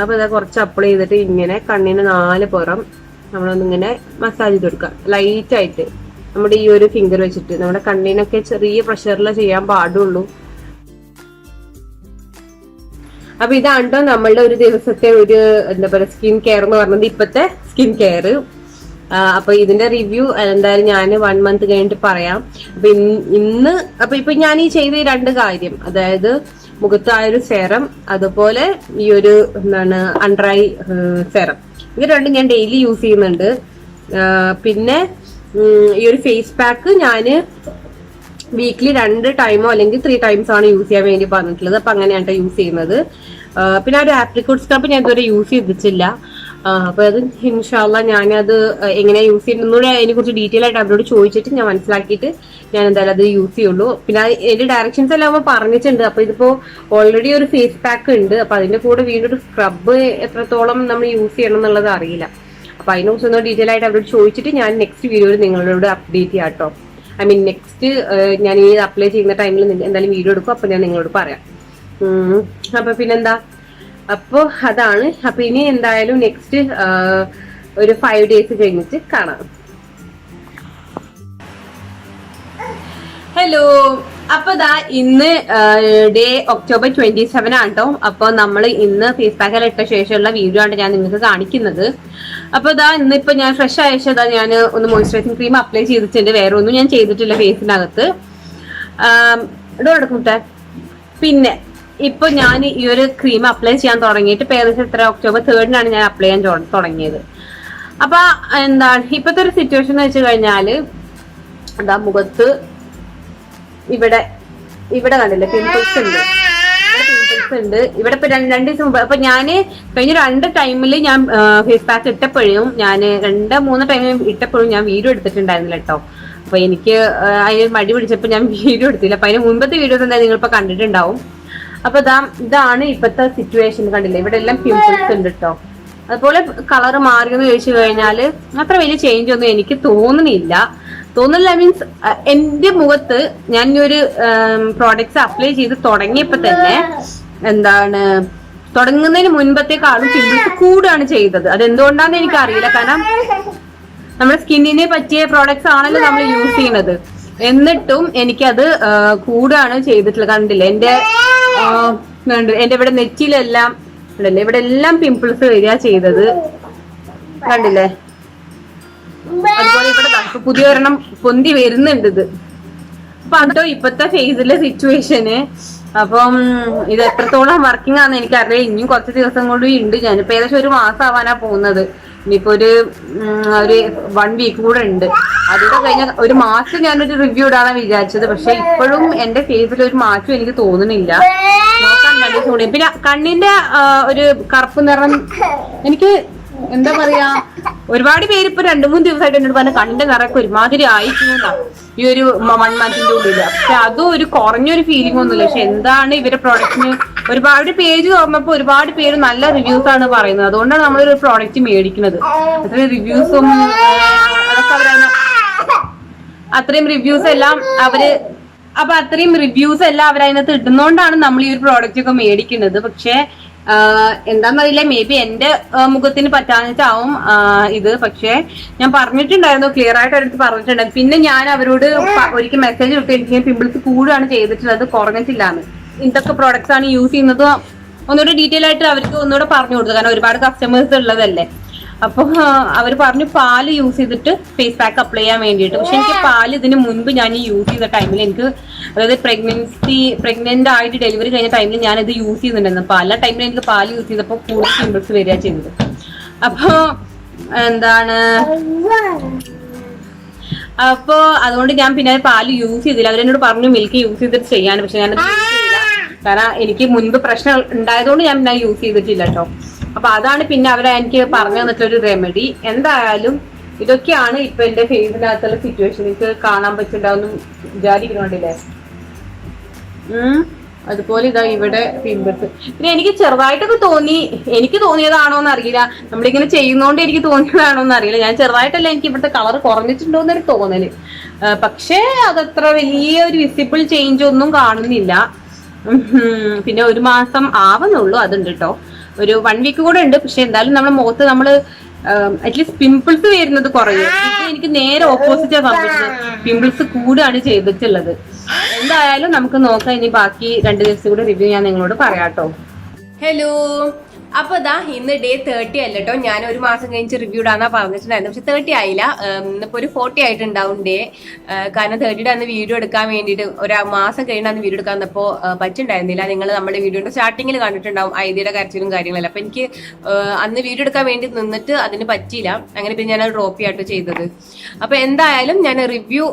അപ്പൊ ഇതാ കുറച്ച് അപ്ലൈ ചെയ്തിട്ട് ഇങ്ങനെ കണ്ണിന് 4 പുറം നമ്മളൊന്നിങ്ങനെ മസാജ് ചെയ്ത് കൊടുക്കാം ലൈറ്റ് ആയിട്ട്. നമ്മുടെ ഈ ഒരു ഫിംഗർ വെച്ചിട്ട് നമ്മുടെ കണ്ണിനൊക്കെ ചെറിയ പ്രഷറിൽ ചെയ്യാൻ പാടുള്ളൂ. അപ്പൊ ഇതാണ്ടോ നമ്മളുടെ ഒരു ദിവസത്തെ ഒരു എന്താ പറയാ സ്കിൻ കെയർ എന്ന് പറഞ്ഞത്, ഇപ്പത്തെ സ്കിൻ കെയർ. അപ്പൊ ഇതിന്റെ റിവ്യൂ എന്തായാലും ഞാൻ 1 മന്ത് കഴിഞ്ഞിട്ട് പറയാം. അപ്പൊ ഇപ്പൊ ഞാൻ ഈ ചെയ്ത 2 കാര്യം, അതായത് മുഖത്തായൊരു സെറം, അതുപോലെ ഈ ഒരു എന്താണ് അണ്ടർ ഐ സെറം, ഇത് രണ്ടും ഞാൻ ഡെയിലി യൂസ് ചെയ്യുന്നുണ്ട്. പിന്നെ ഈ ഒരു ഫേസ് പാക്ക് ഞാന് വീക്ക്ലി 2 ടൈമോ അല്ലെങ്കിൽ 3 ടൈംസ് ആണ് യൂസ് ചെയ്യാൻ വേണ്ടി പറഞ്ഞിട്ടുള്ളത്. അപ്പൊ അങ്ങനെയാണ് യൂസ് ചെയ്യുന്നത്. പിന്നെ ഒരു ആപ്രിക്കോട്ട് സ്ക്രബ് ഞാൻ ഇതുവരെ യൂസ് ചെയ്തിട്ടില്ല. അപ്പൊ അത് ഇൻഷാല്ല ഞാനത് എങ്ങനെയാ യൂസ് ചെയ്യുന്നത് അതിനെ കുറിച്ച് ഡീറ്റെയിൽ ആയിട്ട് അവരോട് ചോദിച്ചിട്ട് ഞാൻ മനസ്സിലാക്കിയിട്ട് ഞാൻ എന്തായാലും അത് യൂസ് ചെയ്യുള്ളൂ. പിന്നെ അതിന്റെ ഡയറക്ഷൻസ് എല്ലാം അവ പറഞ്ഞിട്ടുണ്ട്. അപ്പൊ ഇതിപ്പോ ഓൾറെഡി ഒരു ഫേസ് പാക്ക് ഉണ്ട്. അപ്പൊ അതിന്റെ കൂടെ വീണ്ടും ഒരു സ്ക്രബ് എത്രത്തോളം നമ്മൾ യൂസ് ചെയ്യണം എന്നുള്ളത് അറിയില്ല. അപ്പൊ അതിനെ കുറിച്ച് ഒന്ന് ഡീറ്റെയിൽ ആയിട്ട് അവരോട് ചോദിച്ചിട്ട് ഞാൻ നെക്സ്റ്റ് വീഡിയോയിൽ നിങ്ങളോട് അപ്ഡേറ്റ് ചെയ്യാം കേട്ടോ. ഐ മീൻ നെക്സ്റ്റ് ഞാൻ ഈ അപ്ലൈ ചെയ്യുന്ന ടൈമിൽ എന്തായാലും വീഡിയോ എടുക്കും. അപ്പൊ ഞാൻ നിങ്ങളോട് പറയാം. അപ്പൊ പിന്നെന്താ, അപ്പൊ അതാണ്. അപ്പൊ ഇനി എന്തായാലും നെക്സ്റ്റ് ഒരു 5 ഡേയ്സ് കഴിഞ്ഞിട്ട് കാണാം. ഹലോ, അപ്പൊ ദാ ഇന്ന് ഡേ ഒക്ടോബർ 27 ആണ് കേട്ടോ. അപ്പൊ നമ്മൾ ഇന്ന് ഫേസ് പാക്ക് ഇട്ട ശേഷമുള്ള വീഡിയോ ആണ് ഞാൻ നിങ്ങൾക്ക് കാണിക്കുന്നത്. അപ്പൊ ഇതാ ഇന്നിപ്പോ ഞാൻ ഫ്രഷ് അയച്ചതാ, ഞാൻ ഒന്ന് മോയ്സ്ചറൈസിങ് ക്രീം അപ്ലൈ ചെയ്തിട്ടുണ്ട്. വേറെ ഒന്നും ഞാൻ ചെയ്തിട്ടില്ല ഫേസിനകത്ത്. ഇടകൂട്ടെ. പിന്നെ ഇപ്പൊ ഞാൻ ഈ ഒരു ക്രീം അപ്ലൈ ചെയ്യാൻ തുടങ്ങിയിട്ട് ഇപ്പൊ ഏകദേശം ഒക്ടോബർ 3 ഞാൻ അപ്ലൈ ചെയ്യാൻ തുടങ്ങിയത്. അപ്പൊ എന്താണ് ഇപ്പത്തെ ഒരു സിറ്റുവേഷൻ എന്ന് വെച്ച് കഴിഞ്ഞാല്, എന്താ മുഖത്ത് ഇവിടെ കണ്ടില്ലേ പിമ്പിൾസ് ഉണ്ട്. ഇവിടെ ഇപ്പൊ 2 ദിവസം മുമ്പ് അപ്പൊ ഞാന് കഴിഞ്ഞ 2 ടൈമിൽ ഞാൻ ഫേസ് പാക്ക് ഇട്ടപ്പോഴും ഞാൻ 2-3 ടൈമിൽ ഇട്ടപ്പോഴും ഞാൻ വീഡിയോ എടുത്തിട്ടുണ്ടായിരുന്നില്ല കേട്ടോ. അപ്പൊ എനിക്ക് അതിന് മടി പിടിച്ചപ്പോ ഞാൻ വീഡിയോ എടുത്തില്ല. അപ്പൊ അതിന് മുമ്പത്തെ വീഡിയോസ് എന്തായാലും നിങ്ങളിപ്പോ കണ്ടിട്ടുണ്ടാവും. അപ്പൊ ഇതാണ് ഇപ്പത്തെ സിറ്റുവേഷൻ. കണ്ടില്ലേ ഇവിടെ എല്ലാം പിമ്പിൾസ് ഉണ്ട് കേട്ടോ. അതുപോലെ കളർ മാറിയെന്ന് ചോദിച്ചു കഴിഞ്ഞാല് അത്ര വലിയ ചേഞ്ച് ഒന്നും എനിക്ക് തോന്നുന്നില്ല. മീൻസ് എന്റെ മുഖത്ത് ഞാൻ ഒരു പ്രോഡക്ട്സ് അപ്ലൈ ചെയ്ത് തുടങ്ങിയപ്പോ തന്നെ എന്താണ് തുടങ്ങുന്നതിന് മുൻപത്തെക്കാളും പിമ്പിൾസ് കൂടുകയാണ് ചെയ്തത്. അതെന്തുകൊണ്ടാന്ന് എനിക്ക് അറിയില്ല. കാരണം നമ്മുടെ സ്കിന്നിന് പറ്റിയ പ്രോഡക്ട്സ് ആണല്ലോ നമ്മൾ യൂസ് ചെയ്യുന്നത്. എന്നിട്ടും എനിക്കത് കൂടുകയാണ് ചെയ്തിട്ടുള്ളത്. കണ്ടില്ലേ എന്റെ ഇവിടെ നെറ്റിയിലെല്ലാം ഉണ്ടല്ലേ, ഇവിടെ എല്ലാം പിമ്പിൾസ് വരിക ചെയ്തത്. കണ്ടില്ലേ, അതുപോലെ ഇവിടെ പുതിയ ഒരെണ്ണം പൊന്തി വരുന്നുണ്ട് ഇത്. അപ്പൊ അതോ ഇപ്പത്തെ ഫേസിലെ സിറ്റുവേഷന്. അപ്പം ഇത് എത്രത്തോളം വർക്കിംഗ് ആണെന്ന് എനിക്കറിയാം. ഇനിയും കുറച്ച് ദിവസം കൂടി ഉണ്ട്. ഞാനിപ്പോ ഏകദേശം 1 മാസം ആവാനാ പോകുന്നത്. ഇനിയിപ്പോ ഒരു 1 വീക്ക് കൂടെ ഉണ്ട്. അതുകൂടെ കഴിഞ്ഞ 1 മാസം ഞാനൊരു റിവ്യൂ ഇടാനാണ് വിചാരിച്ചത്. പക്ഷെ ഇപ്പോഴും എന്റെ ഫേസിൽ ഒരു മാറ്റം എനിക്ക് തോന്നുന്നില്ല. നോക്കാൻ 2 ദിവസം കൂടി. പിന്നെ കണ്ണിന്റെ ഒരു കറുപ്പ് നിറം എനിക്ക് എന്താ പറയാ, ഒരുപാട് പേര് ഇപ്പൊ 2-3 ദിവസമായിട്ട് എന്നോട് പറഞ്ഞ കണ്ണിന്റെ നിറയൊക്കെ ഒരുമാതിരി ആയിരിക്കുന്ന ഈ ഒരു 1 മന്തിന്റെ ഉള്ളില്. പക്ഷെ അതും ഒരു കുറഞ്ഞൊരു ഫീലിംഗ് ഒന്നുമില്ല. പക്ഷെ എന്താണ് ഇവരുടെ പ്രോഡക്റ്റിന് ഒരുപാട് പേജ് തുറന്നപ്പോ ഒരുപാട് പേര് നല്ല റിവ്യൂസ് ആണ് പറയുന്നത്. അതുകൊണ്ടാണ് നമ്മളൊരു പ്രോഡക്റ്റ് മേടിക്കുന്നത്. അത്രയും റിവ്യൂസും അതൊക്കെ അത്രയും റിവ്യൂസ് എല്ലാം അവരതിനകത്ത് ഇടുന്നോണ്ടാണ് നമ്മൾ ഈ ഒരു പ്രോഡക്റ്റ് ഒക്കെ മേടിക്കുന്നത്. പക്ഷെ എന്താന്നറിയില്ല, മേ ബി എന്റെ മുഖത്തിന് പറ്റാഞ്ഞിട്ടാവും ഇത്. പക്ഷെ ഞാൻ പറഞ്ഞിട്ടുണ്ടായിരുന്നു, ക്ലിയർ ആയിട്ട് അവർക്ക് പറഞ്ഞിട്ടുണ്ടായിരുന്നു. പിന്നെ ഞാൻ അവരോട് ഒരിക്കൽ മെസ്സേജ് ഇട്ട് എനിക്ക് പിമ്പിൾസ് കൂടുകയാണ് ചെയ്തിട്ടുള്ളത്, കുറഞ്ഞിട്ടില്ലാന്ന്. എന്തൊക്കെ പ്രോഡക്ട്സ് ആണ് യൂസ് ചെയ്യുന്നത് ഒന്നുകൂടെ ഡീറ്റെയിൽ ആയിട്ട് അവർക്ക് ഒന്നുകൂടെ പറഞ്ഞു കൊടുത്തു. കാരണം ഒരുപാട് കസ്റ്റമേഴ്സ് ഉള്ളതല്ലേ. അപ്പൊ അവർ പറഞ്ഞു പാല് യൂസ് ചെയ്തിട്ട് ഫേസ് പാക്ക് അപ്ലൈ ചെയ്യാൻ വേണ്ടിയിട്ട്. പക്ഷെ എനിക്ക് പാല് ഇതിന് മുൻപ് ഞാൻ യൂസ് ചെയ്ത ടൈമിൽ എനിക്ക്, അതായത് പ്രഗ്നന്റ് ആയിട്ട് ഡെലിവറി കഴിഞ്ഞ ടൈമിൽ ഞാൻ ഇത് യൂസ് ചെയ്യുന്നുണ്ടായിരുന്നു. പല ടൈമിൽ എനിക്ക് പാല് യൂസ് ചെയ്തപ്പോൾ കൂടുതൽ പിമ്പിൾസ് വരിക ചെയ്തത്. അപ്പൊ എന്താണ് അതുകൊണ്ട് ഞാൻ പിന്നെ പാല് യൂസ് ചെയ്തില്ല. അവരെന്നോട് പറഞ്ഞു മിൽക്ക് യൂസ് ചെയ്തിട്ട് ചെയ്യാൻ. പക്ഷെ ഞാനത് യൂസ് ചെയ്തില്ല. കാരണം എനിക്ക് മുൻപ് പ്രശ്നം ഉണ്ടായതുകൊണ്ട് ഞാൻ പിന്നെ യൂസ് ചെയ്തിട്ടില്ല കേട്ടോ. അപ്പൊ അതാണ് പിന്നെ എനിക്ക് പറഞ്ഞു തന്നിട്ടൊരു റെമഡി. എന്തായാലും ഇതൊക്കെയാണ് ഇപ്പൊ എന്റെ ഫേസിനകത്തുള്ള സിറ്റുവേഷൻ. എനിക്ക് കാണാൻ പറ്റുണ്ടാവുന്നു വിചാരിക്കുന്നുണ്ടല്ലേ. അതുപോലെ ഇതാ ഇവിടെ പിമ്പിൾസ്. പിന്നെ എനിക്ക് ചെറുതായിട്ടൊക്കെ എനിക്ക് തോന്നിയതാണോ എന്ന് അറിയില്ല. നമ്മളിങ്ങനെ ചെയ്യുന്നോണ്ട് എനിക്ക് തോന്നിയതാണോ എന്ന് അറിയില്ല. ഞാൻ ചെറുതായിട്ടല്ല, എനിക്ക് ഇവിടുത്തെ കളർ കുറഞ്ഞിട്ടുണ്ടോ എന്നൊരു തോന്നല്. പക്ഷേ അതത്ര വലിയ ഒരു വിസിബിൾ ചേഞ്ച് ഒന്നും കാണുന്നില്ല. പിന്നെ 1 മാസം ആവുന്നുള്ളൂ, അതുണ്ട് കേട്ടോ. ഒരു 1 വീക്ക് കൂടെ ഉണ്ട്. പക്ഷെ എന്തായാലും നമ്മുടെ മുഖത്ത് നമ്മള് അറ്റ്ലീസ്റ്റ് പിമ്പിൾസ് വരുന്നത് കുറയും. ഇത് എനിക്ക് നേരെ ഓപ്പോസിറ്റാ സംഭവിച്ചത്, പിമ്പിൾസ് കൂടുകയാണ് ചെയ്തിട്ടുള്ളത്. എന്തായാലും നമുക്ക് നോക്കാം. ഇനി ബാക്കി 2 ദിവസം കൂടെ റിവ്യൂ ഞാൻ നിങ്ങളോട് പറയാട്ടോ. ഹലോ, അപ്പൊ ഇതാ ഇന്ന് ഡേ 30 അല്ല കേട്ടോ. ഞാൻ ഒരു മാസം കഴിഞ്ഞ് റിവ്യൂ ഇടാന്നാ പറഞ്ഞിട്ടുണ്ടായിരുന്നു. പക്ഷെ 30 ആയില്ല, ഇന്നിപ്പോ ഒരു 40 ആയിട്ടുണ്ടാവും ഡേ. കാരണം 30 അന്ന് വീഡിയോ എടുക്കാൻ വേണ്ടിയിട്ട് ഒരു മാസം കഴിഞ്ഞ അന്ന് വീഡിയോ എടുക്കാൻ വന്നപ്പോ പറ്റുണ്ടായിരുന്നില്ല. നിങ്ങൾ നമ്മുടെ വീഡിയോയുടെ സ്റ്റാർട്ടിങ്ങിൽ കണ്ടിട്ടുണ്ടാവും ഐഡിയുടെ കരച്ചിലും കാര്യങ്ങളല്ല. അപ്പൊ എനിക്ക് അന്ന് വീഡിയോ എടുക്കാൻ വേണ്ടി നിന്നിട്ട് അതിന് പറ്റിയില്ല. അങ്ങനെ പിന്നെ ഞാൻ ഡ്രോപ്പ് ചെയ്യാട്ടോ ചെയ്തത്. അപ്പൊ എന്തായാലും ഞാൻ റിവ്യൂ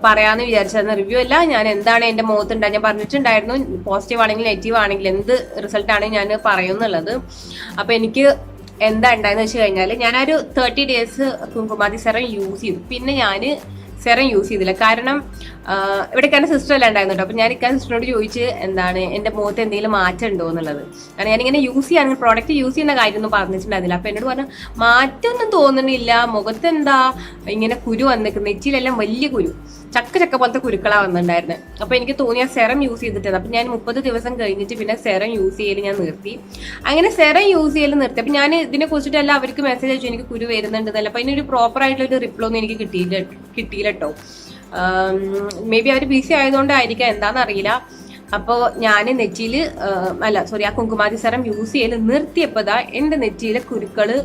പറയാന്ന് വിചാരിച്ചായിരുന്നു. റിവ്യൂ അല്ല, ഞാൻ എന്താണ് എന്റെ മുഖത്തുണ്ടായി ഞാൻ പറഞ്ഞിട്ടുണ്ടായിരുന്നു. പോസിറ്റീവ് ആണെങ്കിലും നെഗറ്റീവ് ആണെങ്കിലും എന്ത് റിസൾട്ട് ആണ് ഞാൻ പറയുന്നുള്ളത്. അപ്പൊ എനിക്ക് എന്താ ഉണ്ടായെന്ന് വെച്ച് കഴിഞ്ഞാൽ ഞാനൊരു 30 ഡേയ്സ് കുങ്കുമാതി സെറം യൂസ് ചെയ്തു. പിന്നെ ഞാൻ സെറം യൂസ് ചെയ്തില്ല. കാരണം ഇവിടേക്കാണ് സിസ്റ്റർ എല്ലാം ഉണ്ടായിരുന്നു കേട്ടോ. അപ്പൊ ഞാൻ സിസ്റ്ററിനോട് ചോദിച്ച് എന്താണ് എന്റെ മുഖത്ത് എന്തെങ്കിലും മാറ്റം ഉണ്ടോ എന്നുള്ളത്. കാരണം ഞാനിങ്ങനെ യൂസ് ചെയ്യാണെങ്കിൽ പ്രോഡക്റ്റ് യൂസ് ചെയ്യുന്ന കാര്യമൊന്നും പറഞ്ഞിട്ടുണ്ടായിരുന്നില്ല. അപ്പൊ എന്നോട് പറഞ്ഞു മാറ്റമൊന്നും തോന്നുന്നില്ല, മുഖത്ത് എന്താ ഇങ്ങനെ കുരു വന്നിരിക്കുന്നത്, നെറ്റിയിലെല്ലാം വലിയ കുരു, ചക്ക പോലത്തെ കുരുക്കളാ വന്നിട്ടുണ്ടായിരുന്നത്. അപ്പൊ എനിക്ക് തോന്നിയ സെറം യൂസ് ചെയ്തിട്ടുണ്ട്. അപ്പൊ ഞാൻ 30 ദിവസം കഴിഞ്ഞിട്ട് പിന്നെ സെറം യൂസ് ചെയ്യൽ ഞാൻ നിർത്തി. അങ്ങനെ സെറം യൂസ് ചെയ്യൽ നിർത്തി. അപ്പൊ ഞാൻ ഇതിനെ കുറിച്ചിട്ടെല്ലാം അവർക്ക് മെസ്സേജ് അയച്ചു എനിക്ക് കുരു വരുന്നുണ്ടെന്നല്ല. അപ്പൊ അതിനൊരു പ്രോപ്പർ ആയിട്ടുള്ള ഒരു റിപ്ലൈ ഒന്നും എനിക്ക് കിട്ടിയില്ല കേട്ടോ. മേ ബി അവർ ബിസി ആയതുകൊണ്ടായിരിക്കാം, എന്താണെന്ന് അറിയില്ല. അപ്പോൾ ഞാൻ നെറ്റിയിൽ ആ കുങ്കുമാതി സെറം യൂസ് ചെയ്യൽ നിർത്തിയപ്പോഴാ എൻ്റെ നെറ്റിയിലെ കുരുക്കള്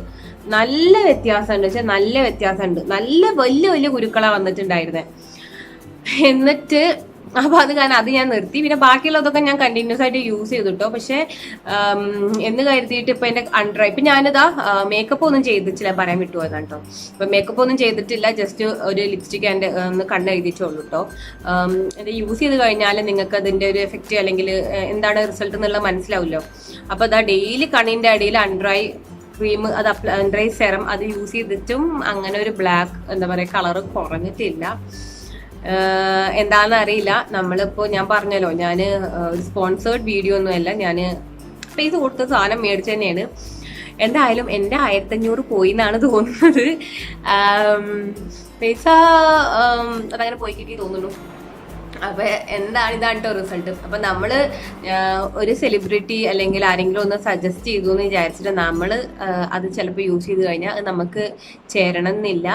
നല്ല വ്യത്യാസമുണ്ട്. വെച്ചാൽ നല്ല വ്യത്യാസമുണ്ട്. നല്ല വലിയ വലിയ കുരുക്കളാ വന്നിട്ടുണ്ടായിരുന്നത്. എന്നിട്ട് അപ്പൊ അത് ഞാൻ നിർത്തി. പിന്നെ ബാക്കിയുള്ളതൊക്കെ ഞാൻ കണ്ടിന്യൂസ് ആയിട്ട് യൂസ് ചെയ്തിട്ടോ. പക്ഷെ എന്ന് കരുതിയിട്ട് ഇപ്പൊ എന്റെ അണ്ടർ ഇപ്പൊ ഞാനിതാ മേക്കപ്പ് ഒന്നും ചെയ്തിട്ടില്ല, പറയാൻ വിട്ടുപോയതാണ് കേട്ടോ. ഇപ്പൊ മേക്കപ്പ് ഒന്നും ചെയ്തിട്ടില്ല, ജസ്റ്റ് ഒരു ലിപ്സ്റ്റിക് എന്റെ ഒന്ന് കണ്ണെഴുതിച്ചുള്ളൂ കേട്ടോ. ഇത് യൂസ് ചെയ്ത് കഴിഞ്ഞാൽ നിങ്ങൾക്ക് അതിന്റെ ഒരു എഫക്റ്റ് അല്ലെങ്കിൽ എന്താണ് റിസൾട്ട് എന്നുള്ളത് മനസ്സിലാവുമല്ലോ. അപ്പൊ അതാ ഡെയിലി കണ്ണിന്റെ അടിയിൽ അണ്ടർ ഐ ക്രീം, അത് അണ്ടർ ഐ സെറം അത് യൂസ് ചെയ്തിട്ടും അങ്ങനെ ഒരു ബ്ലാക്ക് എന്താ പറയാ കളർ കുറഞ്ഞിട്ടില്ല. എന്താണെന്ന് അറിയില്ല. നമ്മളിപ്പോ ഞാൻ പറഞ്ഞല്ലോ, ഞാൻ ഒരു സ്പോൺസേർഡ് വീഡിയോ ഒന്നുമല്ല, ഞാൻ പൈസ കൊടുത്ത സാധനം മേടിച്ചു തന്നെയാണ്. എന്തായാലും എൻ്റെ 1500 പോയി എന്നാണ് തോന്നുന്നത്. പൈസ അതങ്ങനെ പോയി കിട്ടി തോന്നുന്നു. അപ്പൊ ഇതാണ് കേട്ടോ റിസൾട്ട്. അപ്പൊ നമ്മള് ഒരു സെലിബ്രിറ്റി അല്ലെങ്കിൽ ആരെങ്കിലും ഒന്ന് സജസ്റ്റ് ചെയ്തു എന്ന് വിചാരിച്ചിട്ട് നമ്മള് അത് ചിലപ്പോൾ യൂസ് ചെയ്ത് കഴിഞ്ഞാൽ അത് നമുക്ക് ചേരണം എന്നില്ല.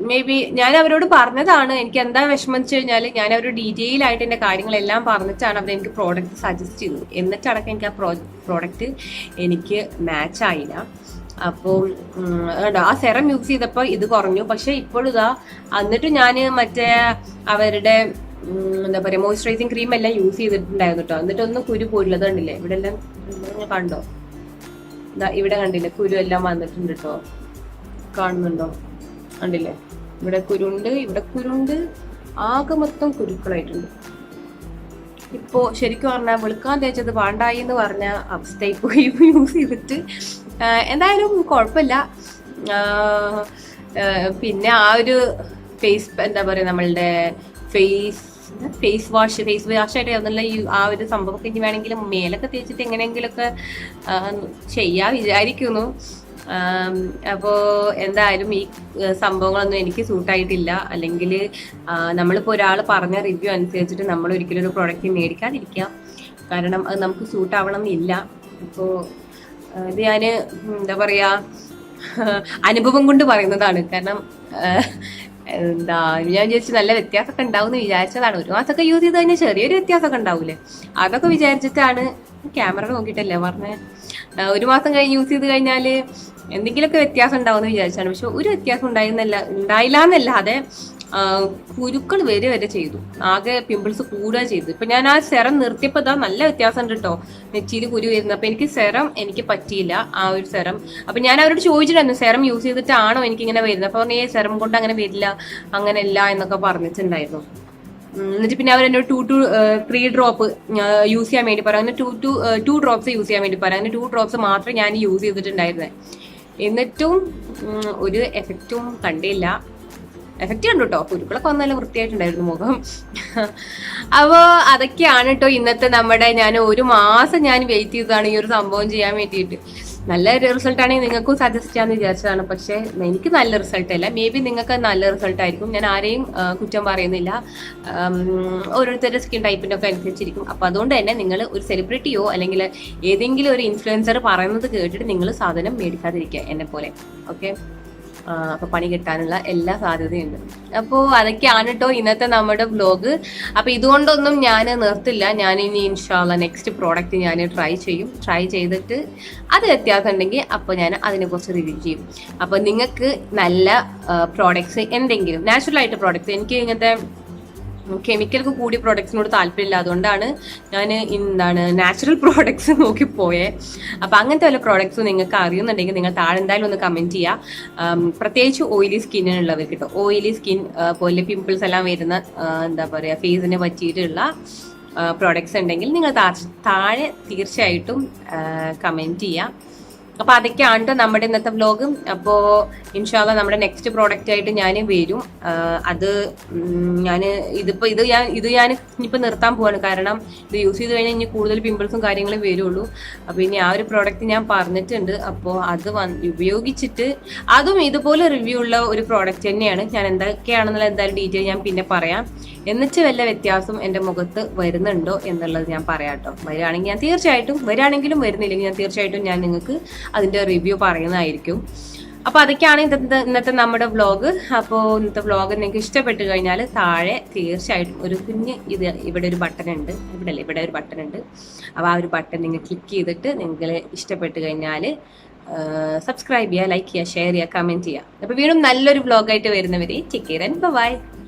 മേ ബി ഞാൻ അവരോട് പറഞ്ഞതാണ്. എനിക്ക് എന്താ വിഷമം വെച്ച് കഴിഞ്ഞാൽ ഞാൻ അവരോട് ഡീറ്റെയിൽ ആയിട്ട് എൻ്റെ കാര്യങ്ങളെല്ലാം പറഞ്ഞിട്ടാണ് അവർ എനിക്ക് പ്രോഡക്റ്റ് സജസ്റ്റ് ചെയ്തത്. എന്നിട്ടടക്കം എനിക്ക് ആ പ്രോഡക്റ്റ് എനിക്ക് മാച്ച് ആയില്ല. അപ്പോൾ ആ സെറം യൂസ് ചെയ്തപ്പോൾ ഇത് കുറഞ്ഞു. പക്ഷെ ഇപ്പോഴും എന്നിട്ട് ഞാൻ മറ്റേ അവരുടെ എന്താ പറയാ മോയ്സ്ചറൈസിങ് ക്രീം എല്ലാം യൂസ് ചെയ്തിട്ടുണ്ടായിരുന്നു കേട്ടോ. എന്നിട്ടൊന്നും കുരു പോയില്ല. കണ്ടില്ലേ ഇവിടെ എല്ലാം കണ്ടോ, ഇവിടെ കണ്ടില്ലേ കുരു എല്ലാം വന്നിട്ടുണ്ട് കേട്ടോ. കാണുന്നുണ്ടോ, കണ്ടില്ലേ ഇവിടെ കുരുണ്ട്, ഇവിടെ കുരുണ്ട്, ആകെ മൊത്തം കുരുക്കളായിട്ടുണ്ട്. ഇപ്പോ ശരിക്കും പറഞ്ഞാൽ വെളുക്കാൻ തേച്ചത് പാണ്ടായി എന്ന് പറഞ്ഞ അവസ്ഥയിൽ പോയി യൂസ് ചെയ്തിട്ട്. എന്തായാലും കുഴപ്പമില്ല. പിന്നെ ആ ഒരു ഫേസ് എന്താ പറയാ നമ്മളുടെ ഫേസ് വാഷായിട്ട് ഒന്നല്ല ആ ഒരു സംഭവമൊക്കെ ഇനി വേണമെങ്കിലും മേലൊക്കെ തേച്ചിട്ട് എങ്ങനെയെങ്കിലുമൊക്കെ ചെയ്യാൻ വിചാരിക്കുന്നു. അപ്പോ എന്തായാലും ഈ സംഭവങ്ങളൊന്നും എനിക്ക് സൂട്ടായിട്ടില്ല. അല്ലെങ്കിൽ നമ്മളിപ്പോൾ ഒരാൾ പറഞ്ഞ റിവ്യൂ അനുസരിച്ചിട്ട് നമ്മൾ ഒരിക്കലും ഒരു പ്രോഡക്റ്റ് മേടിക്കാതിരിക്കാം. കാരണം അത് നമുക്ക് സൂട്ടാവണം എന്നില്ല. അപ്പോൾ ഇത് ഞാൻ എന്താ പറയാ അനുഭവം കൊണ്ട് പറയുന്നതാണ്. കാരണം എന്താ ഞാൻ വിചാരിച്ചു നല്ല വ്യത്യാസമൊക്കെ ഉണ്ടാവും എന്ന് വിചാരിച്ചതാണ്. ഒരു മാസമൊക്കെ യൂസ് ചെയ്ത് കഴിഞ്ഞാൽ ചെറിയൊരു വ്യത്യാസമൊക്കെ ഉണ്ടാവൂലേ, അതൊക്കെ വിചാരിച്ചിട്ടാണ്. ക്യാമറ നോക്കിയിട്ടല്ലേ പറഞ്ഞേ. ഒരു മാസം കഴിഞ്ഞ് യൂസ് ചെയ്ത് കഴിഞ്ഞാൽ എന്തെങ്കിലുമൊക്കെ വ്യത്യാസം ഉണ്ടാവും എന്ന് വിചാരിച്ചാണ്. പക്ഷെ ഒരു വ്യത്യാസം ഉണ്ടായില്ല എന്നല്ലാതെ കുരുക്കൾ വരെ ചെയ്തു. ആകെ പിമ്പിൾസ് കൂടുക ചെയ്തു. ഇപ്പൊ ഞാൻ ആ സെറം നിർത്തിയപ്പോ നല്ല വ്യത്യാസം ഉണ്ട് കേട്ടോ. നെറ്റിയിൽ കുരു വരുന്നത്. അപ്പൊ എനിക്ക് സെറം എനിക്ക് പറ്റിയില്ല ആ ഒരു സെറം. അപ്പൊ ഞാൻ അവരോട് ചോദിച്ചിട്ടുണ്ടായിരുന്നു സെറം യൂസ് ചെയ്തിട്ടാണോ എനിക്ക് ഇങ്ങനെ വരുന്നത്. അപ്പൊ പറഞ്ഞ സെറം കൊണ്ട് അങ്ങനെ വരില്ല, അങ്ങനെയല്ല എന്നൊക്കെ പറഞ്ഞിട്ടുണ്ടായിരുന്നു. എന്നിട്ട് പിന്നെ അവർ എന്നോട് 2 to 3 ഡ്രോപ്പ് യൂസ് ചെയ്യാൻ വേണ്ടി പറയാം. അങ്ങനെ 2 ഡ്രോപ്സ് യൂസ് ചെയ്യാൻ വേണ്ടി പറയാം. അങ്ങനെ 2 ഡ്രോപ്സ് മാത്രമേ ഞാൻ യൂസ് ചെയ്തിട്ടുണ്ടായിരുന്നേ. എന്നിട്ടും ഒരു എഫക്റ്റും കണ്ടില്ല. എഫക്റ്റ് കണ്ടു കേട്ടോ, കുരുക്കളൊക്കെ നല്ല വൃത്തിയായിട്ടുണ്ടായിരുന്നു മുഖം. അപ്പോൾ അതൊക്കെയാണ് കേട്ടോ ഇന്നത്തെ നമ്മുടെ. ഞാൻ ഒരു മാസം ഞാൻ വെയിറ്റ് ചെയ്തതാണ് ഈ ഒരു സംഭവം ചെയ്യാൻ വേണ്ടിയിട്ട്. നല്ല റിസൾട്ട് ആണെങ്കിൽ നിങ്ങൾക്കും സജസ്റ്റ് ചെയ്യാന്ന് വിചാരിച്ചതാണ്. പക്ഷേ എനിക്ക് നല്ല റിസൾട്ട് അല്ല, മേ ബി നിങ്ങൾക്ക് നല്ല റിസൾട്ട് ആയിരിക്കും. ഞാൻ ആരെയും കുറ്റം പറയുന്നില്ല, ഓരോരുത്തരുടെ സ്കിൻ ടൈപ്പിന്റെ ഒക്കെ അനുസരിച്ചിരിക്കും. അപ്പൊ അതുകൊണ്ട് തന്നെ നിങ്ങൾ ഒരു സെലിബ്രിറ്റിയോ അല്ലെങ്കിൽ ഏതെങ്കിലും ഒരു ഇൻഫ്ലുവൻസർ പറയുന്നത് കേട്ടിട്ട് നിങ്ങൾ സാധനം മേടിക്കാതിരിക്കുക എന്നെ പോലെ. ഓക്കെ, അപ്പൊ പണി കിട്ടാനുള്ള എല്ലാ സാധ്യതയുണ്ട്. അപ്പോൾ അതൊക്കെയാണ് കേട്ടോ ഇന്നത്തെ നമ്മുടെ വ്ലോഗ്. അപ്പൊ ഇതുകൊണ്ടൊന്നും ഞാൻ നിർത്തില്ല. ഞാൻ ഇനി ഇൻഷാല്ല നെക്സ്റ്റ് പ്രോഡക്റ്റ് ഞാൻ ട്രൈ ചെയ്തിട്ട് അത് വ്യത്യാസം ഉണ്ടെങ്കിൽ അപ്പോൾ ഞാൻ അതിനെക്കുറിച്ച് റിവ്യൂ ചെയ്യും. അപ്പൊ നിങ്ങൾക്ക് നല്ല പ്രോഡക്ട്സ്, എന്തെങ്കിലും നാച്ചുറൽ ആയിട്ട് പ്രോഡക്ട്സ്, എനിക്ക് ഇങ്ങനത്തെ കെമിക്കൽക്ക് കൂടിയ പ്രോഡക്ട്സിനോട് താല്പര്യമില്ല. അതുകൊണ്ടാണ് ഞാൻ നാച്ചുറൽ പ്രോഡക്ട്സ് നോക്കിപ്പോയേ. അപ്പൊ അങ്ങനത്തെ വല്ല പ്രോഡക്ട്സും നിങ്ങൾക്ക് അറിയുന്നുണ്ടെങ്കിൽ നിങ്ങൾ താഴെ എന്തായാലും ഒന്ന് കമന്റ് ചെയ്യുക. പ്രത്യേകിച്ച് ഓയിലി സ്കിന്നിനുള്ളവർക്ക് കേട്ടോ, ഓയിലി സ്കിൻ പോലെ പിമ്പിൾസ് എല്ലാം വരുന്ന എന്താ പറയുക ഫേസിനെ പറ്റിയിട്ടുള്ള പ്രോഡക്ട്സ് ഉണ്ടെങ്കിൽ നിങ്ങൾ താഴെ തീർച്ചയായിട്ടും കമന്റ് ചെയ്യാം. അപ്പൊ അതൊക്കെയാണ് നമ്മുടെ ഇന്നത്തെ വ്ലോഗ്. അപ്പോ ഇൻഷാല്ല നമ്മുടെ നെക്സ്റ്റ് പ്രോഡക്റ്റ് ആയിട്ട് ഞാൻ വരും. അത് ഞാൻ ഇനിയിപ്പോ നിർത്താൻ പോവാണ്. കാരണം ഇത് യൂസ് ചെയ്ത് കഴിഞ്ഞാൽ ഇനി കൂടുതൽ പിമ്പിൾസും കാര്യങ്ങളും വരുള്ളൂ. അപ്പൊ ഇനി ആ ഒരു പ്രോഡക്റ്റ് ഞാൻ പറഞ്ഞിട്ടുണ്ട്. അപ്പോൾ അത് ഉപയോഗിച്ചിട്ട് അതും ഇതുപോലെ റിവ്യൂ ഉള്ള ഒരു പ്രോഡക്റ്റ് തന്നെയാണ്. ഞാൻ എന്തൊക്കെയാണെന്നുള്ള എന്തായാലും ഡീറ്റെയിൽ ഞാൻ പിന്നെ പറയാം. എന്നിട്ട് വല്ല വ്യത്യാസം എൻ്റെ മുഖത്ത് വരുന്നുണ്ടോ എന്നുള്ളത് ഞാൻ പറയാം കേട്ടോ. വരികയാണെങ്കിൽ ഞാൻ തീർച്ചയായിട്ടും, വരികയാണെങ്കിലും വരുന്നില്ലെങ്കിൽ ഞാൻ തീർച്ചയായിട്ടും ഞാൻ നിങ്ങൾക്ക് അതിന്റെ റിവ്യൂ പറയുന്നതായിരിക്കും. അപ്പൊ അതൊക്കെയാണ് ഇന്നത്തെ നമ്മുടെ വ്ലോഗ്. അപ്പോൾ ഇന്നത്തെ വ്ലോഗ് നിങ്ങൾക്ക് ഇഷ്ടപ്പെട്ട് കഴിഞ്ഞാൽ താഴെ തീർച്ചയായിട്ടും ഒരു കുഞ്ഞ് ഇവിടെ ഒരു ബട്ടൺ ഉണ്ട്, ഇവിടെ ഒരു ബട്ടൺ ഉണ്ട്. അപ്പോൾ ആ ഒരു ബട്ടൺ നിങ്ങൾ ക്ലിക്ക് ചെയ്തിട്ട് നിങ്ങൾ ഇഷ്ടപ്പെട്ട് കഴിഞ്ഞാൽ സബ്സ്ക്രൈബ് ചെയ്യുക, ലൈക്ക് ചെയ്യുക, ഷെയർ ചെയ്യുക, കമന്റ് ചെയ്യുക. അപ്പോൾ വീണ്ടും നല്ലൊരു വ്ലോഗായിട്ട് വരുന്നവരെ ടേക്ക് കെയർ ആൻഡ് ബൈ.